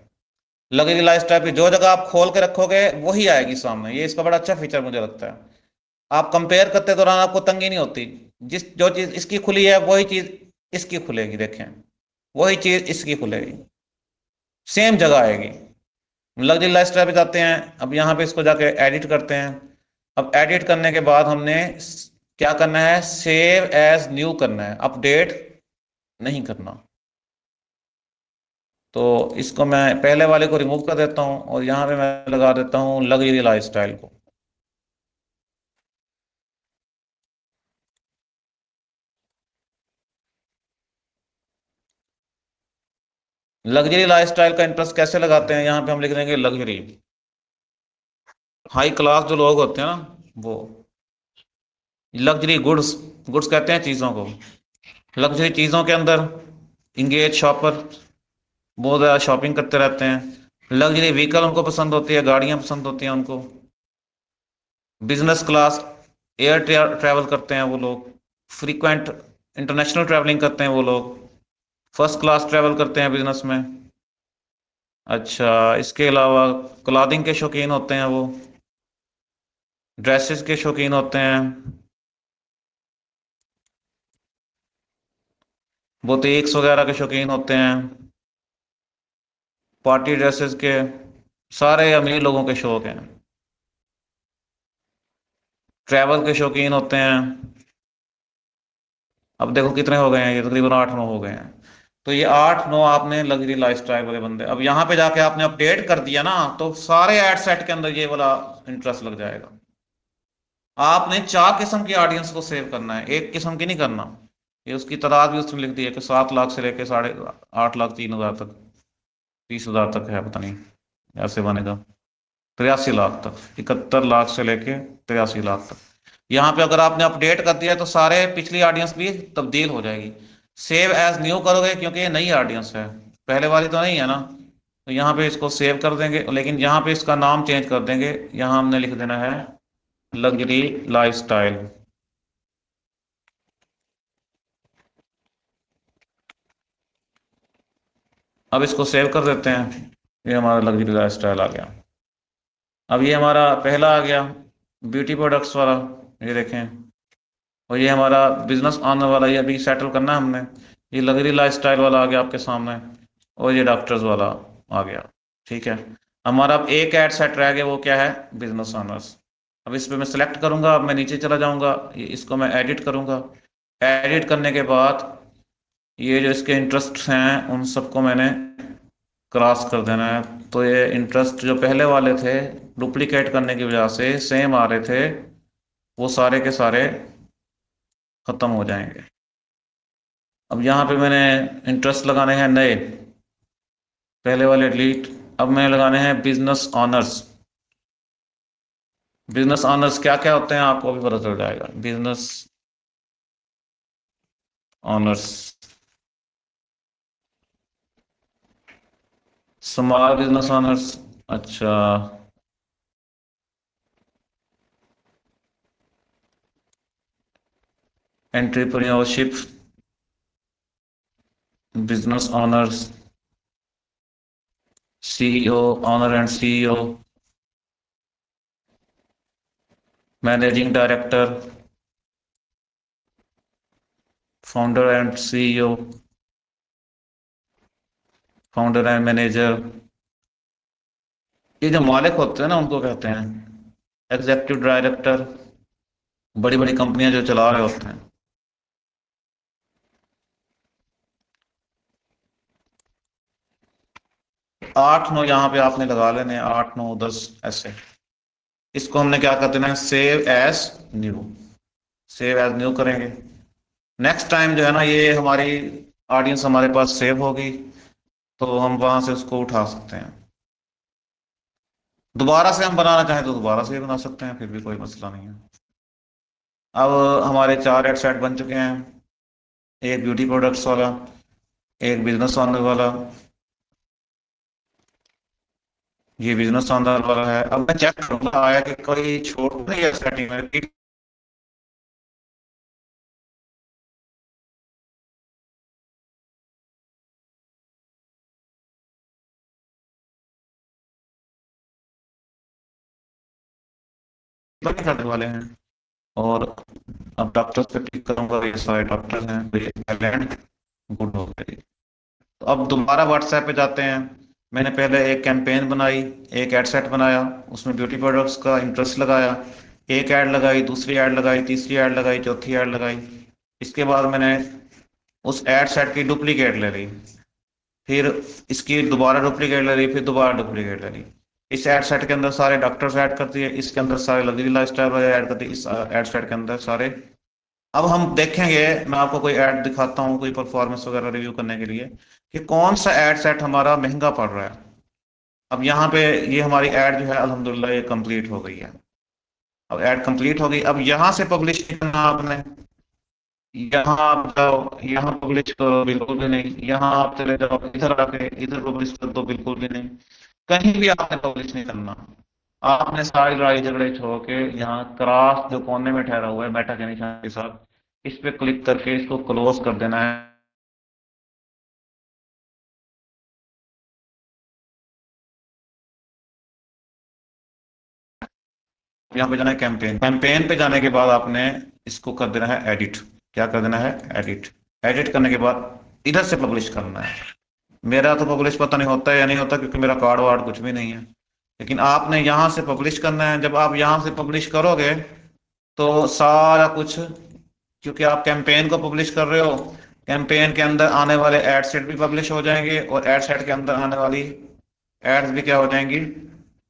लग्जरी लाइफस्टाइल की जो जगह आप खोल के रखोगे वही आएगी सामने, ये इसका बड़ा अच्छा फीचर मुझे लगता है। आप कंपेयर करते दौरान आपको तंगी नहीं होती। जिस जो चीज इसकी खुली है वही चीज इसकी खुलेगी, देखें, वही चीज इसकी खुलेगी, सेम जगह आएगी। लग्जरी लाइफस्टाइल पे जाते हैं, अब यहाँ पे इसको जाके एडिट करते हैं। अब एडिट करने के बाद हमने क्या करना है, सेव एज न्यू करना है, अपडेट नहीं करना। तो इसको मैं पहले वाले को रिमूव कर देता हूँ और यहाँ पे मैं लगा देता हूँ लग्जरी लाइफस्टाइल को। लग्जरी लाइफस्टाइल का इंटरेस्ट कैसे लगाते हैं, यहाँ पे हम लिख देंगे लग्जरी। हाई क्लास जो लोग होते हैं ना वो, लग्जरी गुड्स, गुड्स कहते हैं चीज़ों को, लग्जरी चीज़ों के अंदर इंगेज शॉपर बहुत ज़्यादा शॉपिंग करते रहते हैं। लग्जरी व्हीकल उनको पसंद होती है, गाड़ियाँ पसंद होती हैं उनको। बिजनेस क्लास एयर ट्रैवल करते हैं वो लोग, फ्रीक्वेंट इंटरनेशनल ट्रैवलिंग करते हैं वो लोग, फर्स्ट क्लास ट्रैवल करते हैं बिजनेस में। अच्छा, इसके अलावा क्लॉथिंग के शौकीन होते हैं वो, ड्रेसेस के शौकीन होते हैं, बुटीक्स वगैरह के शौकीन होते हैं, पार्टी ड्रेसेस के, सारे अमीर लोगों के शौक हैं। ट्रैवल के शौकीन होते हैं। अब देखो कितने हो गए हैं, ये तकरीबन 8-9 हो गए हैं। तो ये 8-9 आपने लग्जरी लाइफस्टाइल वाले बंदे, अब यहाँ पे जाके आपने अपडेट कर दिया ना, तो सारे एड सेट के अंदर ये वाला इंटरेस्ट लग जाएगा। आपने 4 किस्म की ऑडियंस को सेव करना है, एक किस्म की नहीं करना। ये उसकी तादाद भी उसमें लिख दी है कि 7 लाख से लेके 8,03,000 तक, 30,000 तक है, पता नहीं ऐसे बनेगा। 83 लाख तक, 71 लाख से लेके 83 लाख तक। यहाँ पे अगर आपने अपडेट कर दिया तो सारे पिछली ऑडियंस भी तब्दील हो जाएगी। सेव एज न्यू करोगे क्योंकि ये नई ऑडियंस है, पहले वाली तो नहीं है ना। तो यहाँ पे इसको सेव कर देंगे, लेकिन यहाँ पे इसका नाम चेंज कर देंगे। यहाँ हमने लिख देना है लग्जरी लाइफस्टाइल। अब इसको सेव कर देते हैं, ये हमारा लग्जरी लाइफस्टाइल आ गया। अब ये हमारा पहला आ गया, ब्यूटी प्रोडक्ट्स वाला, ये देखें। और ये हमारा बिजनेस ऑनर वाला, ये अभी सेटल करना है हमने। ये लग्जरी लाइफस्टाइल वाला आ गया आपके सामने, और ये डॉक्टर्स वाला आ गया। ठीक है, हमारा अब एक ऐड सेट रह गया, वो क्या है, बिजनेस ऑनर्स। अब इस पे मैं सिलेक्ट करूंगा, अब मैं नीचे चला जाऊंगा, इसको मैं एडिट करूंगा। एडिट करने के बाद ये जो इसके इंटरेस्ट हैं उन सबको मैंने क्रॉस कर देना है। तो ये इंटरेस्ट जो पहले वाले थे, डुप्लीकेट करने की वजह से सेम आ रहे थे, वो सारे के सारे खत्म हो जाएंगे। अब यहाँ पे मैंने इंटरेस्ट लगाने हैं नए, पहले वाले डिलीट। अब मैंने लगाने हैं बिजनेस ऑनर्स। बिजनेस ऑनर्स क्या क्या होते हैं आपको भी पता चल जाएगा, business owners. Small business owners, अच्छा, entrepreneurship, business owners, CEO, owner and CEO, managing director, founder and CEO, founder and manager. ये जो मालिक होते हैं ना उनको कहते हैं एग्जीक्यूटिव डायरेक्टर, बड़ी बड़ी कंपनियां जो चला रहे होते हैं। 8-9 यहाँ पे आपने लगा लेने, 8-9-10 ऐसे। इसको हमने क्या कर देना है, save as new. Save as new करेंगे। नेक्स्ट टाइम जो है ना, ये हमारी ऑडियंस हमारे पास सेव होगी, तो हम वहां से उसको उठा सकते हैं। दोबारा से हम बनाना चाहें तो दोबारा से भी बना सकते हैं, फिर भी कोई मसला नहीं है। अब हमारे 4 एड सेट बन चुके हैं, एक ब्यूटी प्रोडक्ट्स वाला, एक बिजनेस ऑनर वाला, ये बिजनेस ऑनर वाला है। अब मैं चेक करूंगा आया कि कोई छोड़ नहीं है सेटिंग में। अप्लाई करने वाले हैं। और अब डॉक्टर्स पे क्लिक करूंगा, ये सारे डॉक्टर्स हैं, तो ये टैलेंट गुड हो गई। तो अब दोबारा व्हाट्सएप पे जाते हैं। मैंने पहले एक कैंपेन बनाई, एक एड सेट बनाया, उसमें ब्यूटी प्रोडक्ट्स का इंटरेस्ट लगाया, एक ऐड लगाई, दूसरी ऐड लगाई, तीसरी ऐड लगाई, चौथी ऐड लगाई। इसके बाद मैंने उस एड सेट की डुप्लीकेट ले ली, फिर इसकी दोबारा डुप्लीकेट ले ली, फिर दोबारा डुप्लीकेट ले ली। इस एड सेट के अंदर सारे डॉक्टर्स ऐड कर दिए, इसके अंदर सारे लग्जरी लाइफस्टाइल वाले ऐड कर दिए, इस एड सेट के अंदर सारे। अब हम देखेंगे, मैं आपको कोई ऐड दिखाता हूँ कोई परफॉर्मेंस वगैरह रिव्यू करने के लिए, कि कौन सा ऐड सेट हमारा महंगा पड़ रहा है। अब यहाँ पे ये हमारी ऐड जो है अल्हम्दुलिल्लाह ये कंप्लीट हो गई है। अब ऐड कंप्लीट हो गई, अब यहाँ से पब्लिश करना आपने। यहाँ आप जाओ, यहाँ पब्लिश करो, बिल्कुल भी नहीं। यहाँ आप चले जाओ, इधर आके इधर पब्लिश कर दो, बिल्कुल भी नहीं। कहीं भी आपने पब्लिश नहीं करना। आपने सारी लड़ाई झगड़े छोड़ के यहाँ क्रॉस जो कोने में ठहरा हुआ है मेटा के निशान के साथ, इस पे क्लिक करके इसको क्लोज कर देना है। यहाँ पे जाना है कैंपेन, कैंपेन पे जाने के बाद आपने इसको कर देना है एडिट। क्या कर देना है? एडिट। एडिट करने के बाद इधर से पब्लिश करना है। मेरा तो पब्लिश पता नहीं होता है या नहीं होता, क्योंकि मेरा कार्ड वार्ड कुछ भी नहीं है। लेकिन आपने यहाँ से पब्लिश करना है। जब आप यहाँ से पब्लिश करोगे तो सारा कुछ, क्योंकि आप कैंपेन को पब्लिश कर रहे हो, कैंपेन के अंदर आने वाले एड सेट भी पब्लिश हो जाएंगे, और एड सेट के अंदर आने वाली एड्स भी क्या हो जाएंगी?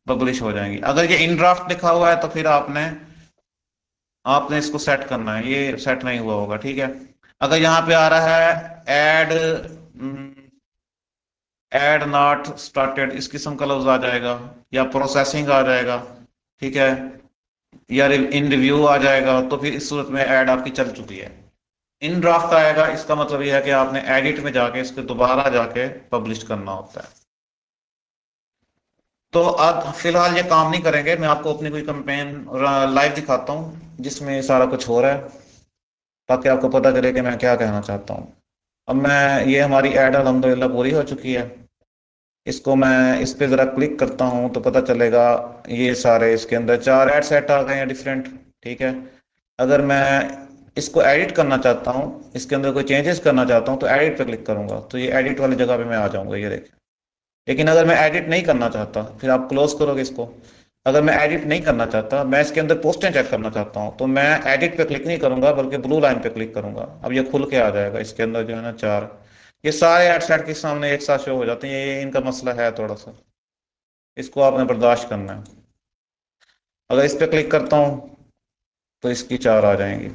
पब्लिश हो जाएंगी। अगर ये इन ड्राफ्ट लिखा हुआ है तो फिर आपने आपने इसको सेट करना है, ये सेट नहीं हुआ होगा, ठीक है। अगर यहाँ पे आ रहा है एड एड नॉट स्टार्टेड, इस किस्म का लफ्ज आ जाएगा, या प्रोसेसिंग आ जाएगा, ठीक है, या इन रिव्यू आ जाएगा, तो फिर इस सूरत में ऐड आपकी चल चुकी है। इन ड्राफ्ट आएगा, इसका मतलब यह है कि आपने एडिट में जाके इसको दोबारा जाके पब्लिश करना होता है। तो अब फिलहाल ये काम नहीं करेंगे, मैं आपको अपनी कोई कैंपेन लाइव दिखाता हूँ जिसमें ये सारा कुछ हो रहा है, ताकि आपको पता चले कि मैं क्या कहना चाहता हूँ। अब मैं ये हमारी ऐड अल्हम्दुलिल्लाह पूरी हो चुकी है। इसको मैं इस पे ज़रा क्लिक करता हूँ तो पता चलेगा, ये सारे इसके अंदर चार ऐड सेट आ गए हैं डिफरेंट, ठीक है। अगर मैं इसको एडिट करना चाहता हूँ, इसके अंदर कोई चेंजेस करना चाहता हूँ, तो एडिट पे क्लिक करूंगा तो ये एडिट वाली जगह पे मैं आ जाऊंगा, ये देखिए। लेकिन अगर मैं एडिट नहीं करना चाहता, फिर आप क्लोज करोगे इसको। अगर मैं एडिट नहीं करना चाहता, मैं इसके अंदर पोस्टें चेक करना चाहता हूँ, तो मैं एडिट पे क्लिक नहीं करूंगा, बल्कि ब्लू लाइन पे क्लिक करूंगा। अब ये खुल के आ जाएगा, इसके अंदर जो है ना चार, ये सारे एड सेट के सामने एक साथ शो हो जाते हैं। ये इनका मसला है थोड़ा सा, इसको आपने बर्दाश्त करना है। अगर इस पे क्लिक करता हूँ तो इसकी चार आ जाएंगी।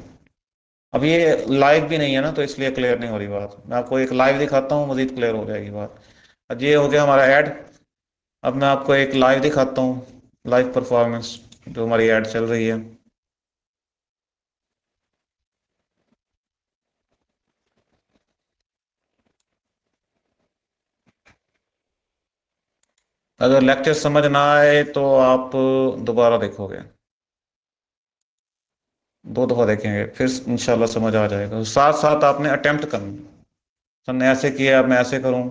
अब ये लाइव भी नहीं है ना, तो इसलिए क्लियर नहीं हो रही बात। मैं आपको एक लाइव दिखाता हूँ, मजीद क्लियर हो जाएगी बात। अब ये हो गया हमारा ऐड। अब मैं आपको एक लाइव दिखाता हूँ, लाइव परफॉर्मेंस, जो हमारी ऐड चल रही है। अगर लेक्चर समझ ना आए तो आप दोबारा देखोगे, दो दफा देखेंगे, फिर इंशाल्लाह समझ आ जाएगा। साथ साथ आपने अटेम्प्ट करना, हमने ऐसे किया मैं ऐसे करूं,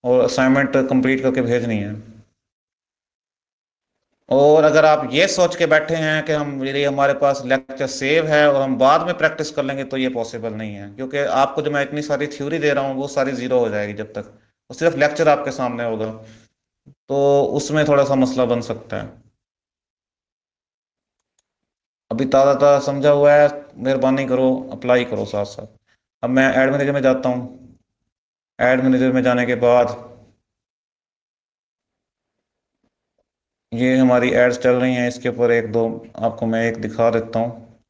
और असाइनमेंट कंप्लीट करके भेजनी है। और अगर आप ये सोच के बैठे हैं कि हम ये हमारे पास लेक्चर सेव है और हम बाद में प्रैक्टिस कर लेंगे, तो ये पॉसिबल नहीं है, क्योंकि आपको जो मैं इतनी सारी थ्योरी दे रहा हूँ वो सारी जीरो हो जाएगी जब तक वो सिर्फ लेक्चर आपके सामने होगा। तो उसमें थोड़ा सा मसला बन सकता है। अभी ताज़ा ताज़ा समझा हुआ है, मेहरबानी करो अप्लाई करो साथ साथ। अब मैं एड मैनेजर में जाता हूँ। एड मैनेजर में जाने के बाद ये हमारी एड्स चल रही हैं, इसके ऊपर एक दो आपको मैं एक दिखा देता हूँ।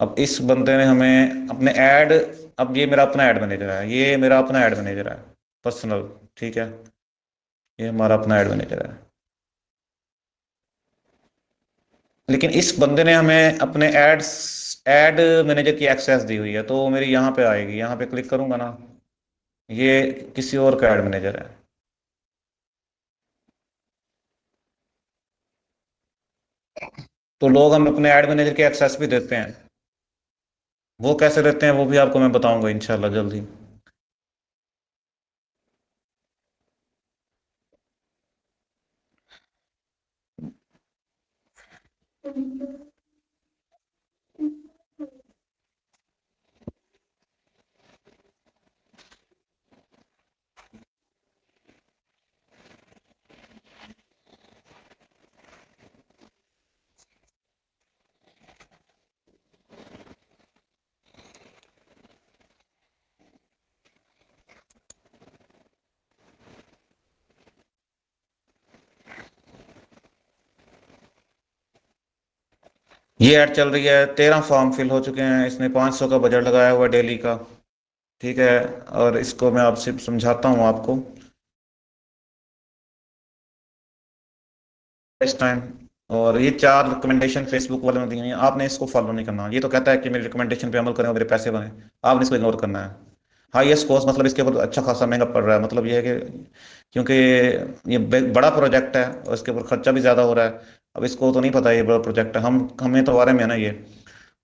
अब इस बंदे ने हमें अपने ऐड, अब ये मेरा अपना ऐड मैनेजर है, ये मेरा अपना ऐड मैनेजर है पर्सनल, ठीक है। ये हमारा अपना ऐड मैनेजर है। लेकिन इस बंदे ने हमें अपने एड्स ऐड मैनेजर की एक्सेस दी हुई है, तो वो मेरी यहाँ पे आएगी, यहाँ पे क्लिक करूंगा ना, ये किसी और का ऐड मैनेजर है। तो लोग हम अपने ऐड मैनेजर के एक्सेस भी देते हैं। वो कैसे देते हैं वो भी आपको मैं बताऊंगा इंशाल्लाह जल्दी। ये ऐड चल रही है, 13 फॉर्म फिल हो चुके हैं, इसने 500 का बजट लगाया हुआ है डेली का। ठीक है, और इसको मैं आपसे समझाता हूँ आपको इस टाइम। और ये 4 रिकमेंडेशन फेसबुक वाले ने दी हैं, आपने इसको फॉलो नहीं करना। ये तो कहता है कि मेरी रिकमेंडेशन पे अमल करें और मेरे पैसे बने, आपने इसको इग्नोर करना है। हाईएस्ट कोर्स मतलब इसके ऊपर अच्छा खासा महंगा पड़ रहा है, मतलब ये है कि क्योंकि ये बड़ा प्रोजेक्ट है और इसके ऊपर खर्चा भी ज़्यादा हो रहा है। अब इसको तो नहीं पता ये बड़ा प्रोजेक्ट है, हम हमें तो बारे में है ना ये।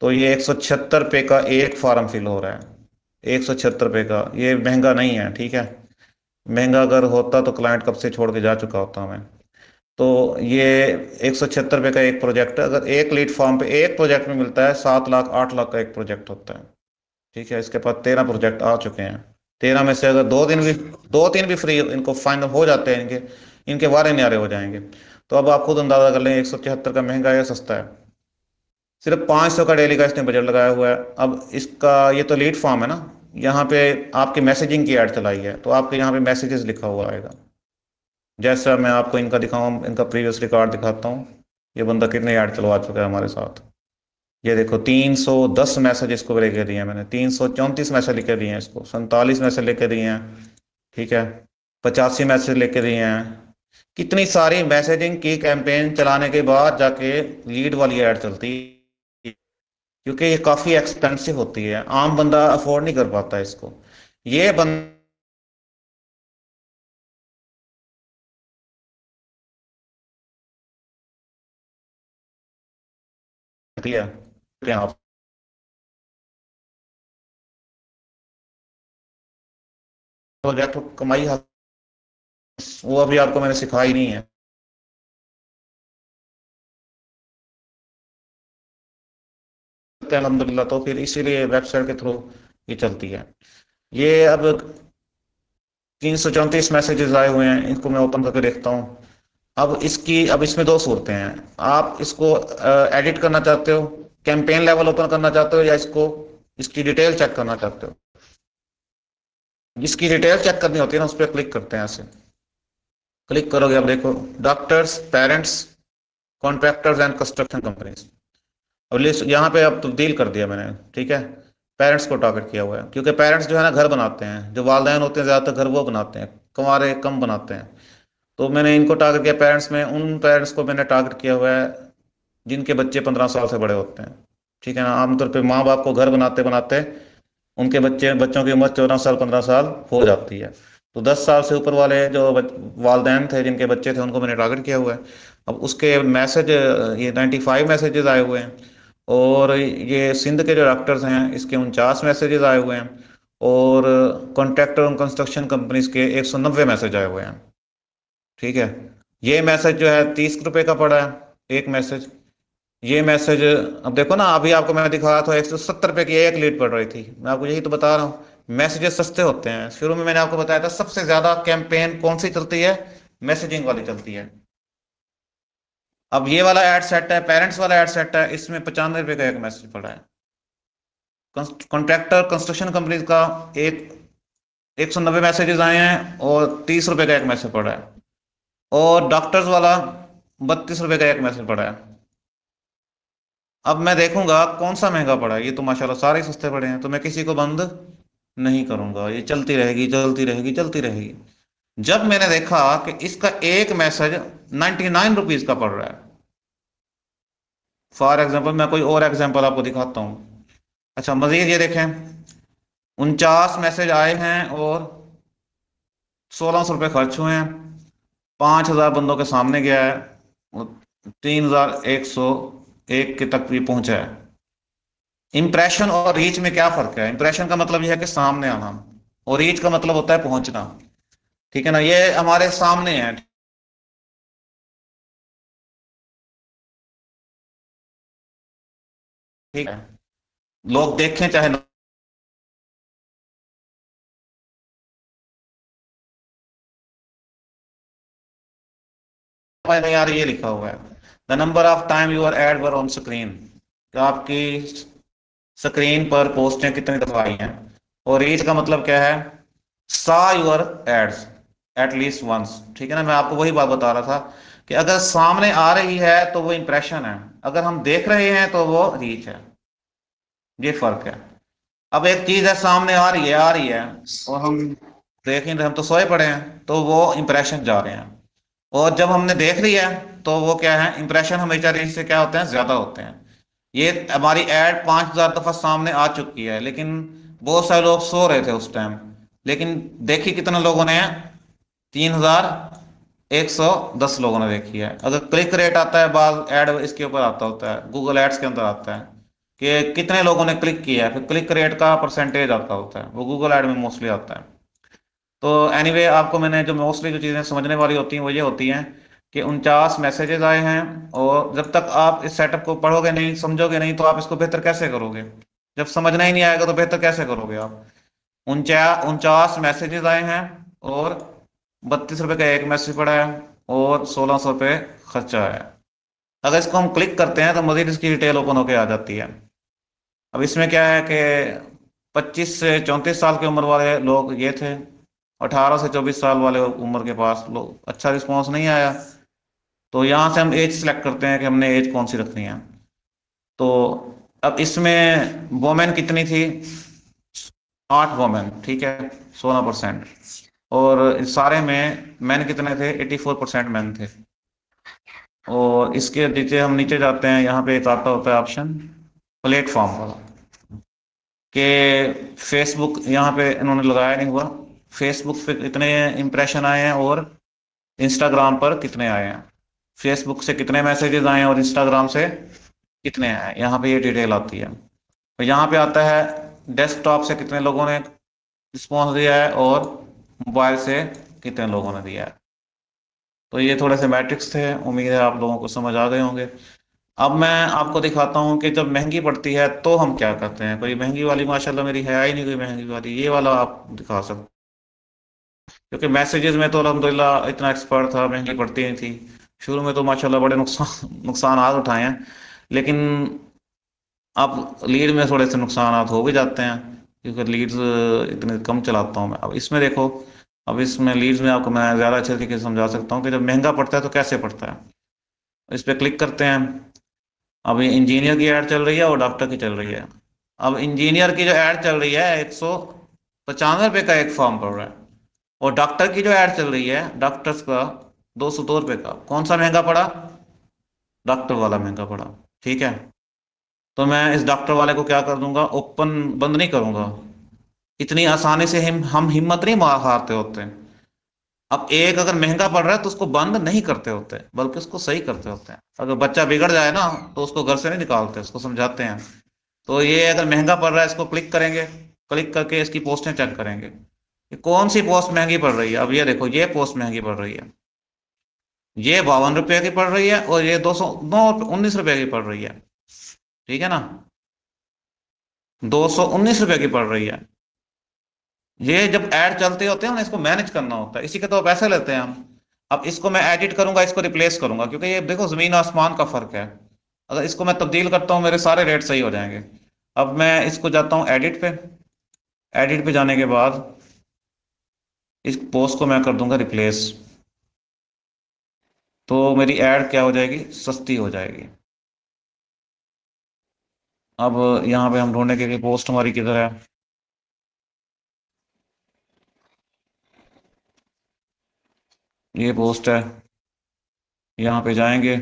तो ये 176 रुपये का एक फार्म फिल हो रहा है। 176 रुपये का, ये महंगा नहीं है, ठीक है। महंगा अगर होता तो क्लाइंट कब से छोड़ के जा चुका होता हमें। तो ये 176 रुपये का एक प्रोजेक्ट है। अगर एक लीड फॉर्म पे एक प्रोजेक्ट में मिलता है 7 लाख 8 लाख का एक प्रोजेक्ट होता है। ठीक है, इसके पास 13 प्रोजेक्ट आ चुके हैं। 13 में से अगर 2 दिन भी फ्री इनको फाइनल हो जाते हैं, इनके इनके वारे न्यारे हो जाएंगे। तो अब आप खुद अंदाजा कर लें 176 का महंगा है या सस्ता है। सिर्फ 500 का डेली का इसने बजट लगाया हुआ है। अब इसका ये तो लीड फॉर्म है ना, यहाँ पे आपकी मैसेजिंग की ऐड चलाई है, तो आपके यहाँ पे मैसेजेस लिखा हुआ आएगा। जैसा मैं आपको इनका दिखाऊं, इनका प्रीवियस रिकॉर्ड दिखाता हूँ। ये बंदा कितने ऐड चलवा चुका है हमारे साथ। ये देखो, 310 मैसेज इसको लेके दिए हैं मैंने, 334 मैसेज लिखे दिए हैं इसको, 47 मैसेज लेके दिए हैं। ठीक है, 85 मैसेज लेके दिए हैं। कितनी सारी मैसेजिंग की कैंपेन चलाने के बाद जाके लीड वाली ऐड चलती है, क्योंकि ये काफी एक्सपेंसिव होती है, आम बंदा अफोर्ड नहीं कर पाता इसको। ये बनती है यहाँ प्रोजेक्ट कमाई वो अभी आपको मैंने सिखाई नहीं है, अलहमदुलिल्लाह। तो फिर इसीलिए वेबसाइट के थ्रू ये चलती है। ये अब 334 मैसेजेस आए हुए हैं, इनको मैं ओपन करके देखता हूँ। अब इसमें दो सूरतें हैं। आप इसको एडिट करना चाहते हो, कैंपेन लेवल ओपन करना चाहते हो, या इसको इसकी डिटेल चेक करना चाहते हो। जिसकी डिटेल चेक करनी होती है ना, उस पर क्लिक करते हैं ऐसे। क्लिक करोगे, अब देखो, doctors, parents, contractors and construction companies. अब लिस्ट यहाँ पे अब तब्दील कर दिया मैंने। ठीक है, पेरेंट्स को टारगेट किया हुआ है, क्योंकि पेरेंट्स जो है ना घर बनाते हैं, जो वालदेन होते हैं ज़्यादातर घर वो बनाते हैं, कुंवारे कम बनाते हैं। तो मैंने इनको टारगेट किया, पेरेंट्स में उन पेरेंट्स को मैंने टारगेट किया हुआ है जिनके बच्चे 15 साल से बड़े होते हैं। ठीक है ना, आमतौर पे माँ बाप को घर बनाते बनाते उनके बच्चों की उम्र 14 साल 15 साल हो जाती है। तो 10 साल से ऊपर वाले जो वालदेन थे जिनके बच्चे थे, उनको मैंने टारगेट किया हुआ है। अब उसके मैसेज, ये 95 मैसेजेस आए हुए हैं। और ये सिंध के जो डॉक्टर्स हैं, इसके 49 मैसेजेस आए हुए हैं। और कॉन्ट्रैक्टर और कंस्ट्रक्शन कंपनीज के 190 मैसेज आए हुए हैं। ठीक है, ये मैसेज जो है 30 रुपए का पड़ा है एक मैसेज। ये मैसेज, अब देखो ना, अभी आपको मैं दिखा रहा था 170 रुपए की एक लीड पड़ रही थी, मैं आपको यही तो बता रहा हूँ। मैसेजेस सस्ते होते हैं। शुरू में मैंने आपको बताया था सबसे ज्यादा कैंपेन कौन सी चलती है, मैसेजिंग वाली चलती है। अब ये वाला एड सेट है, पेरेंट्स वाला एड सेट है, इसमें 95 रुपए का एक मैसेज पड़ा है। कॉन्ट्रैक्टर कंस्ट्रक्शन कंपनीज का एक 190 मैसेजेस आए हैं और 30 रुपए का एक मैसेज पड़ा है। और डॉक्टर्स वाला 32 रुपए का एक मैसेज पड़ा है। अब मैं देखूंगा कौन सा महंगा पड़ा है। ये तो माशाल्लाह सारे ही सस्ते पड़े हैं, तो मैं किसी को बंद नहीं करूंगा, ये चलती रहेगी चलती रहेगी चलती रहेगी। जब मैंने देखा कि इसका एक मैसेज 99 रुपीज का पड़ रहा है, फॉर एग्जाम्पल मैं कोई और एग्जाम्पल आपको दिखाता हूँ। अच्छा, मजीद ये देखें, 49 मैसेज आए हैं और 1600 रुपये खर्च हुए हैं। 5000 बंदों के सामने गया है और 3101 के तक भी पहुंचा है। इंप्रेशन और रीच में क्या फर्क है? इंप्रेशन का मतलब यह है कि सामने आना, और रीच का मतलब होता है पहुंचना। ठीक है ना, ये हमारे सामने है। ठीक है, लोग देखें चाहे ना। यार ये लिखा हुआ है, the number of time your ad were on screen, तो आपकी स्क्रीन पर पोस्टें कितनी दफा आई हैं। और रीच का मतलब क्या है, saw your ads at least once. ठीक है ना, मैं आपको वही बात बता रहा था कि अगर सामने आ रही है तो वो इंप्रेशन है, अगर हम देख रहे हैं तो वो रीच है। ये फर्क है। अब एक चीज है सामने आ रही है और हम देख नहीं रहे, हम तो सोए पड़े हैं, तो वो इंप्रेशन जा रहे हैं। और जब हमने देख लिया तो वो क्या है, इंप्रेशन हमेशा रीच से क्या होते हैं, ज्यादा होते हैं। ये हमारी एड 5,000 दफा सामने आ चुकी है, लेकिन बहुत सारे लोग सो रहे थे उस टाइम, लेकिन देखी कितने लोगों ने, 3,110 लोगों ने देखी है। अगर क्लिक रेट आता है, बाद एड इसके ऊपर आता होता है, गूगल एड्स के अंदर आता है कि कितने लोगों ने क्लिक किया है, फिर क्लिक रेट का परसेंटेज आता होता है, वो गूगल एड में मोस्टली आता है। तो एनीवे आपको मैंने जो मोस्टली जो चीज़ें समझने वाली होती हैं वो ये होती हैं कि 49 मैसेजेस आए हैं, और जब तक आप इस सेटअप को पढ़ोगे नहीं, समझोगे नहीं, तो आप इसको बेहतर कैसे करोगे। जब समझना ही नहीं आएगा तो बेहतर कैसे करोगे आप। 49 मैसेजेस आए हैं, और 32 रुपये का एक मैसेज पड़ा है, और 1,600 रुपये खर्चा है। अगर इसको हम क्लिक करते हैं तो मजीद इसकी डिटेल ओपन होके आ जाती है। अब इसमें क्या है कि 25 से 34 साल की उम्र वाले लोग ये थे, 18 से 24 साल वाले उम्र के पास लोग, अच्छा रिस्पॉन्स नहीं आया। तो यहाँ से हम एज सेलेक्ट करते हैं कि हमने एज कौन सी रखनी है। तो अब इसमें वोमेन कितनी थी, 8 वोमेन, ठीक है, 16%। और इस सारे में मैन कितने थे, 84% मैन थे। और इसके नीचे हम नीचे जाते हैं, यहाँ पे एक आता होता है ऑप्शन प्लेटफॉर्म वाला, कि फेसबुक यहाँ पे इन्होंने लगाया नहीं हुआ, फेसबुक पे कितने इंप्रेशन आए हैं और इंस्टाग्राम पर कितने आए हैं। फेसबुक से कितने मैसेजेस आए हैं और इंस्टाग्राम से कितने आए हैं, यहाँ पे ये डिटेल आती है। तो यहाँ पे आता है डेस्कटॉप से कितने लोगों ने रिस्पॉन्स दिया है, और मोबाइल से कितने लोगों ने दिया है। तो ये थोड़े से मैट्रिक्स थे, उम्मीद है आप लोगों को समझ आ गए होंगे। अब मैं आपको दिखाता हूँ कि जब महंगी पड़ती है तो हम क्या करते हैं। कोई महंगी वाली माशाल्लाह मेरी है ही नहीं, कोई महंगी वाली, ये वाला आप दिखा सकते, क्योंकि मैसेजेस में तो अल्हम्दुलिल्लाह इतना एक्सपर्ट था, महंगी पड़ती नहीं थी। शुरू में तो माशाल्लाह बड़े नुकसान उठाए हैं, लेकिन अब लीड में थोड़े से नुकसान हो भी जाते हैं, क्योंकि लीड्स इतने कम चलाता हूँ मैं। अब इसमें देखो, अब इसमें लीड्स में आपको मैं ज़्यादा अच्छे तरीके से समझा सकता हूँ कि जब महंगा पड़ता है तो कैसे पड़ता है। इस पर क्लिक करते हैं। अब ये इंजीनियर की ऐड चल रही है और डॉक्टर की चल रही है। अब इंजीनियर की जो ऐड चल रही है, 195 रुपये का एक फॉर्म पड़ रहा है, और डॉक्टर की जो ऐड चल रही है डॉक्टर्स का, 202 रुपये का। कौन सा महंगा पड़ा, डॉक्टर वाला महंगा पड़ा। ठीक है, तो मैं इस डॉक्टर वाले को क्या कर दूंगा, ओपन, बंद नहीं करूंगा। इतनी आसानी से हम हिम्मत नहीं हारते होते। अब एक अगर महंगा पड़ रहा है तो उसको बंद नहीं करते होते, बल्कि उसको सही करते होते हैं। अगर बच्चा बिगड़ जाए ना, तो उसको घर से नहीं निकालते, उसको समझाते हैं। तो ये अगर महंगा पड़ रहा है, इसको क्लिक करेंगे, क्लिक करके इसकी पोस्टें चेक करेंगे कि कौन सी पोस्ट महंगी पड़ रही है। अब ये देखो, ये पोस्ट महंगी पड़ रही है, ये 52 रुपये की पड़ रही है, और ये 219 रुपये की पड़ रही है। ठीक है ना, 219 रुपये की पड़ रही है। ये जब ऐड चलते होते हैं ना, इसको मैनेज करना होता है, इसी के तो पैसे लेते हैं हम। अब इसको मैं एडिट करूंगा, इसको रिप्लेस करूंगा, क्योंकि ये देखो जमीन आसमान का फर्क है। अगर इसको मैं तब्दील करता हूँ, मेरे सारे रेट सही हो जाएंगे। अब मैं इसको जाता हूँ एडिट पे, एडिट पे जाने के बाद इस पोस्ट को मैं कर दूंगा रिप्लेस। तो मेरी ऐड क्या हो जाएगी, सस्ती हो जाएगी। अब यहाँ पे हम ढूंढने के पोस्ट हमारी किधर है। ये पोस्ट है, यहाँ पे जाएंगे।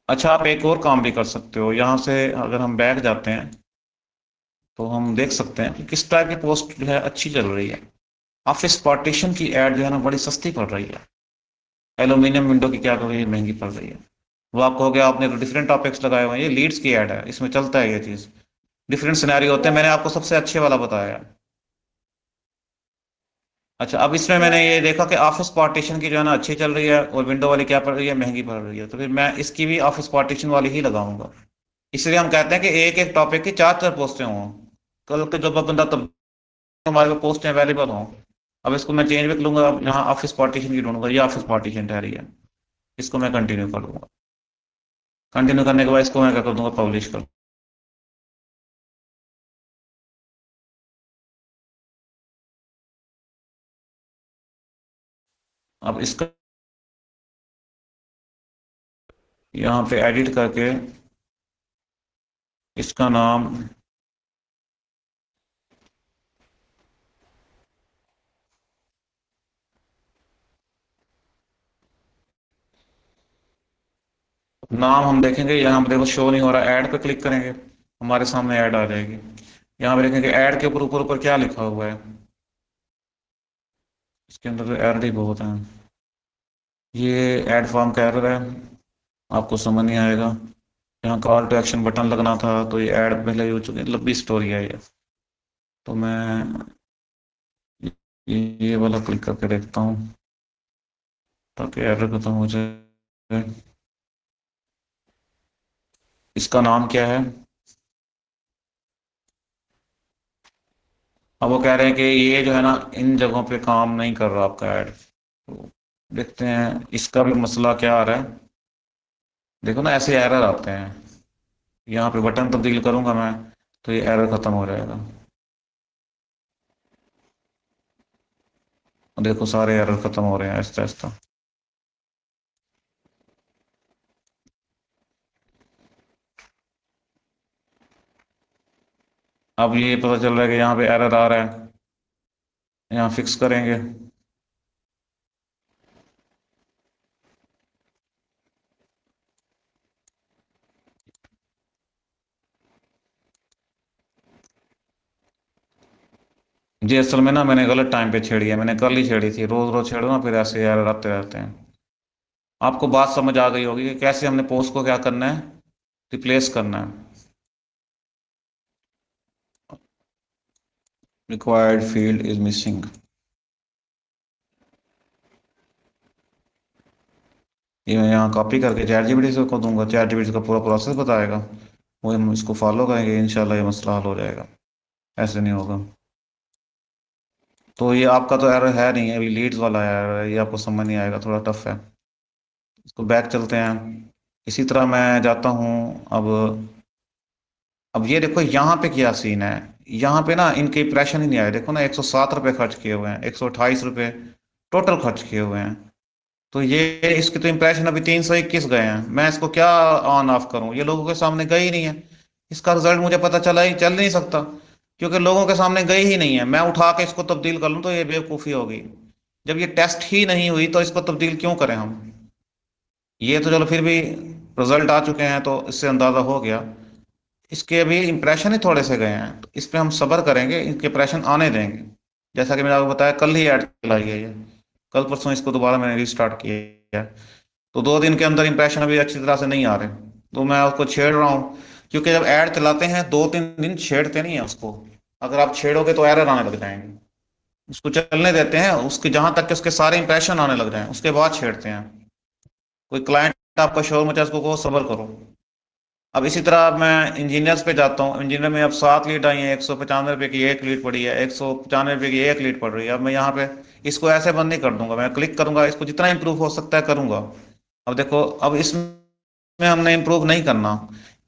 अच्छा, आप एक और काम भी कर सकते हो, यहाँ से अगर हम बैक जाते हैं तो हम देख सकते हैं कि किस टाइप की पोस्ट जो है अच्छी चल रही है। ऑफिस पार्टीशन की ऐड जो है ना, बड़ी सस्ती पड़ रही है। एल्यूमिनियम विंडो की क्या कर रही है, महंगी पड़ रही है। वो आपको हो गया, आपने तो डिफरेंट टॉपिक्स लगाए हुए हैं, ये लीड्स की ऐड है, इसमें चलता है ये चीज। डिफरेंट सिनेरियो होते हैं, मैंने आपको सबसे अच्छे वाला बताया है। अच्छा, अब इसमें मैंने ये देखा कि ऑफिस पार्टीशन की जो है ना अच्छी चल रही है, और विंडो वाली क्या पड़ रही है, महंगी पड़ रही है, तो फिर मैं इसकी भी ऑफिस पार्टीशन वाली ही लगाऊंगा। इसलिए हम कहते हैं कि एक एक टॉपिक की चार चार पोस्टें हों, कल के जब बंदा तब हमारे पास पोस्टें अवेलेबल हों। अब इसको मैं चेंज भी कर लूंगा, अब यहाँ ऑफिस पार्टीशन की ढूंढूंगा, ये ऑफिस पार्टीशन ठहरी है, इसको मैं कंटिन्यू कर लूंगा। कंटिन्यू करने के बाद इसको मैं क्या कर दूंगा, पब्लिश कर। अब इसका यहाँ पे एडिट करके इसका नाम, नाम हम देखेंगे यहाँ पे, देखो शो नहीं हो रहा, ऐड पे क्लिक करेंगे, हमारे सामने ऐड आ जाएगी। यहाँ पे देखेंगे ऐड के ऊपर ऊपर ऊपर क्या लिखा हुआ है, इसके अंदर तो एरर ही बहुत है। ये ऐड फॉर्म का एरर है, आपको समझ नहीं आएगा। यहाँ कॉल टू एक्शन बटन लगना था, तो ये ऐड पहले ही हो चुकी है, लंबी स्टोरी है ये। तो मैं ये वाला क्लिक करके देखता हूँ, ताकि एरर खत्म हो जाए। इसका नाम क्या है? अब वो कह रहे हैं कि ये जो है ना, इन जगहों पे काम नहीं कर रहा आपका ऐड। तो देखते हैं इसका भी मसला क्या आ रहा है। देखो ना, ऐसे एरर आते हैं। यहाँ पे बटन तब्दील करूंगा मैं, तो ये एरर खत्म हो जाएगा। देखो सारे एरर खत्म हो रहे हैं आहिस्ता आहिस्ता। अब ये पता चल रहा है कि यहाँ पे एरर आ रहा है, यहाँ फिक्स करेंगे। जी असल में ना मैंने गलत टाइम पे छेड़ी है, मैंने कल ही छेड़ी थी, रोज रोज छेड़ो ना फिर ऐसे एरर आते रहते हैं। आपको बात समझ आ गई होगी कि कैसे हमने पोस्ट को क्या करना है, रिप्लेस करना है। Required field is missing. ये मैं यहाँ कॉपी करके चैट जीपीटी से को दूंगा, चैट जीपीटी का पूरा प्रोसेस बताएगा, वो हम इसको फॉलो करेंगे, इंशाल्लाह ये मसला हल हो जाएगा। ऐसे नहीं होगा। तो ये आपका तो एरर है नहीं, अभी लीड्स वाला एरर है, ये आपको समझ नहीं आएगा, थोड़ा टफ है। इसको बैक चलते हैं। इसी तरह मैं जाता हूँ। अब अब ये देखो यहाँ पे क्या सीन है। यहाँ पे ना इनके इंप्रेशन ही नहीं आए, देखो ना 107 रुपये खर्च किए हुए हैं, 128 रुपये टोटल खर्च किए हुए हैं। तो ये इसके तो इंप्रेशन अभी 321 गए हैं, मैं इसको क्या ऑन ऑफ करूं, ये लोगों के सामने गए ही नहीं है। इसका रिजल्ट मुझे पता चला ही चल नहीं सकता, क्योंकि लोगों के सामने गई ही नहीं है। मैं उठा के इसको तब्दील कर लूं तो ये बेवकूफ़ी होगी। जब ये टेस्ट ही नहीं हुई तो इसको तब्दील क्यों करें हम। ये तो चलो फिर भी रिजल्ट आ चुके हैं, तो इससे अंदाजा हो गया। इसके अभी इंप्रेशन ही थोड़े से गए हैं, तो इस पे हम सब्र करेंगे, इनके इंप्रेशन आने देंगे। जैसा कि मैंने आपको बताया, कल ही ऐड चलाई है ये, कल परसों इसको दोबारा मैंने रिस्टार्ट किया है। तो 2 दिन के अंदर इंप्रेशन अभी अच्छी तरह से नहीं आ रहे, तो मैं उसको छेड़ रहा हूँ। क्योंकि जब ऐड चलाते हैं 2-3 दिन छेड़ते नहीं है उसको, अगर आप छेड़ोगे तो एरर आने लग जाएंगे। उसको चलने देते हैं, उसके जहां तक के उसके सारे इंप्रेशन आने लग जाएं, उसके बाद छेड़ते हैं। कोई क्लाइंट आपका शोर मचा, उसको कहो सब्र करो। अब इसी तरह अब मैं इंजीनियर्स पे जाता हूँ, इंजीनियर में अब 7 लीड आई है, 195 रुपये की एक लीड पड़ी है, 195 रुपये की एक लीड पड़ रही है। अब मैं यहाँ पे इसको ऐसे बंद नहीं कर दूंगा, मैं क्लिक करूंगा, इसको जितना इंप्रूव हो सकता है करूंगा। अब देखो, अब इसमें हमने इंप्रूव नहीं करना।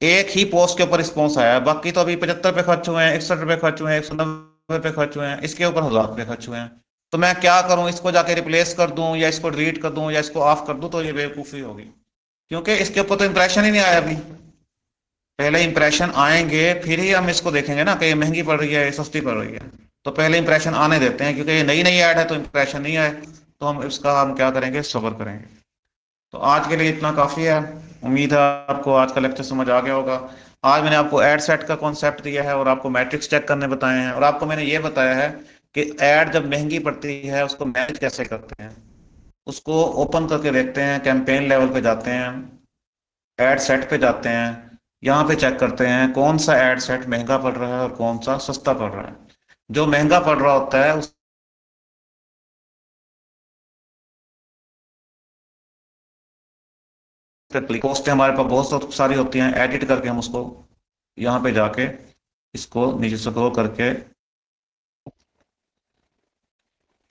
एक ही पोस्ट के ऊपर रिस्पॉन्स आया है, बाकी तो अभी 75 रुपये खर्च हुए हैं, 61 रुपये खर्च हुए हैं, 190 रुपये खर्च हुए हैं, इसके ऊपर 1000 रुपये खर्च हुए हैं। तो मैं क्या करूं, इसको जाके रिप्लेस कर दूं, या इसको डिलीट कर दूं, या इसको ऑफ कर दूं, तो ये बेवकूफ़ी होगी। क्योंकि इसके ऊपर तो इंप्रेशन ही नहीं आया अभी। पहले इंप्रेशन आएंगे फिर ही हम इसको देखेंगे ना कि ये महंगी पड़ रही है ये सस्ती पड़ रही है। तो पहले इंप्रेशन आने देते हैं, क्योंकि ये नई नई ऐड है, तो इंप्रेशन नहीं आए तो हम क्या करेंगे, सब्र करेंगे। तो आज के लिए इतना काफ़ी है। उम्मीद है आपको आज का लेक्चर समझ आ गया होगा। आज मैंने आपको एड सेट का कॉन्सेप्ट दिया है, और आपको मैट्रिक्स चेक करने बताए हैं, और आपको मैंने ये बताया है कि ऐड जब महंगी पड़ती है उसको मैनेज कैसे करते हैं। उसको ओपन करके देखते हैं, कैंपेन लेवल पे जाते हैं, एड सेट पे जाते हैं, यहाँ पे चेक करते हैं कौन सा एड सेट महंगा पड़ रहा है और कौन सा सस्ता पड़ रहा है। जो महंगा पड़ रहा होता है पे क्लिक, पोस्टें हमारे पास बहुत सारी होती हैं, एडिट करके हम उसको यहाँ पे जाके इसको नीचे स्क्रॉल करके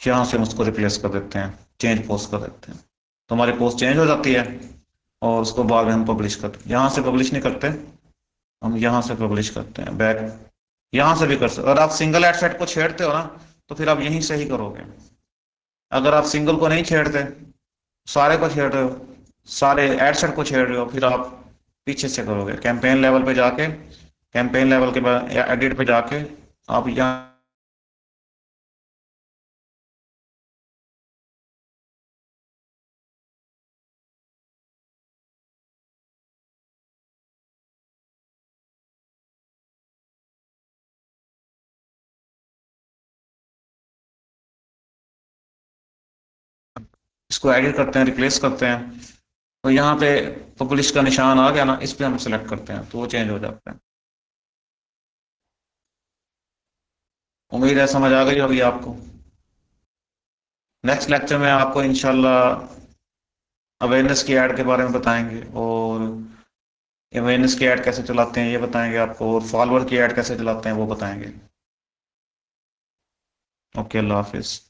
यहाँ से हम उसको रिप्लेस कर देते हैं, चेंज पोस्ट कर देते हैं, तो हमारी पोस्ट चेंज हो जाती है। और उसको बाद में हम पब्लिश करते हैं, यहाँ से पब्लिश नहीं करते, हम यहाँ से पब्लिश करते हैं बैक। यहाँ से भी कर सकते, अगर आप सिंगल एड सेट को छेड़ते हो ना, तो फिर आप यहीं से ही करोगे। अगर आप सिंगल को नहीं छेड़ते, सारे को छेड़ रहे हो, सारे एड सेट को छेड़ रहे हो, फिर आप पीछे से करोगे, कैंपेन लेवल पे जाके, कैंपेन लेवल के बाद एडिट पे जाके आप यहाँ इसको एडिट करते हैं, रिप्लेस करते हैं, तो यहाँ पे पब्लिश का निशान आ गया ना, इस पे हम सेलेक्ट करते हैं तो वो चेंज हो जाता है। उम्मीद है समझ आ गई होगी आपको। नेक्स्ट लेक्चर में आपको इंशाल्लाह अवेयरनेस की ऐड के बारे में बताएंगे, और अवेयरनेस की ऐड कैसे चलाते हैं ये बताएंगे आपको, और फॉलोअर की ऐड कैसे चलाते हैं वो बताएंगे। ओके, अल्लाह हाफिज।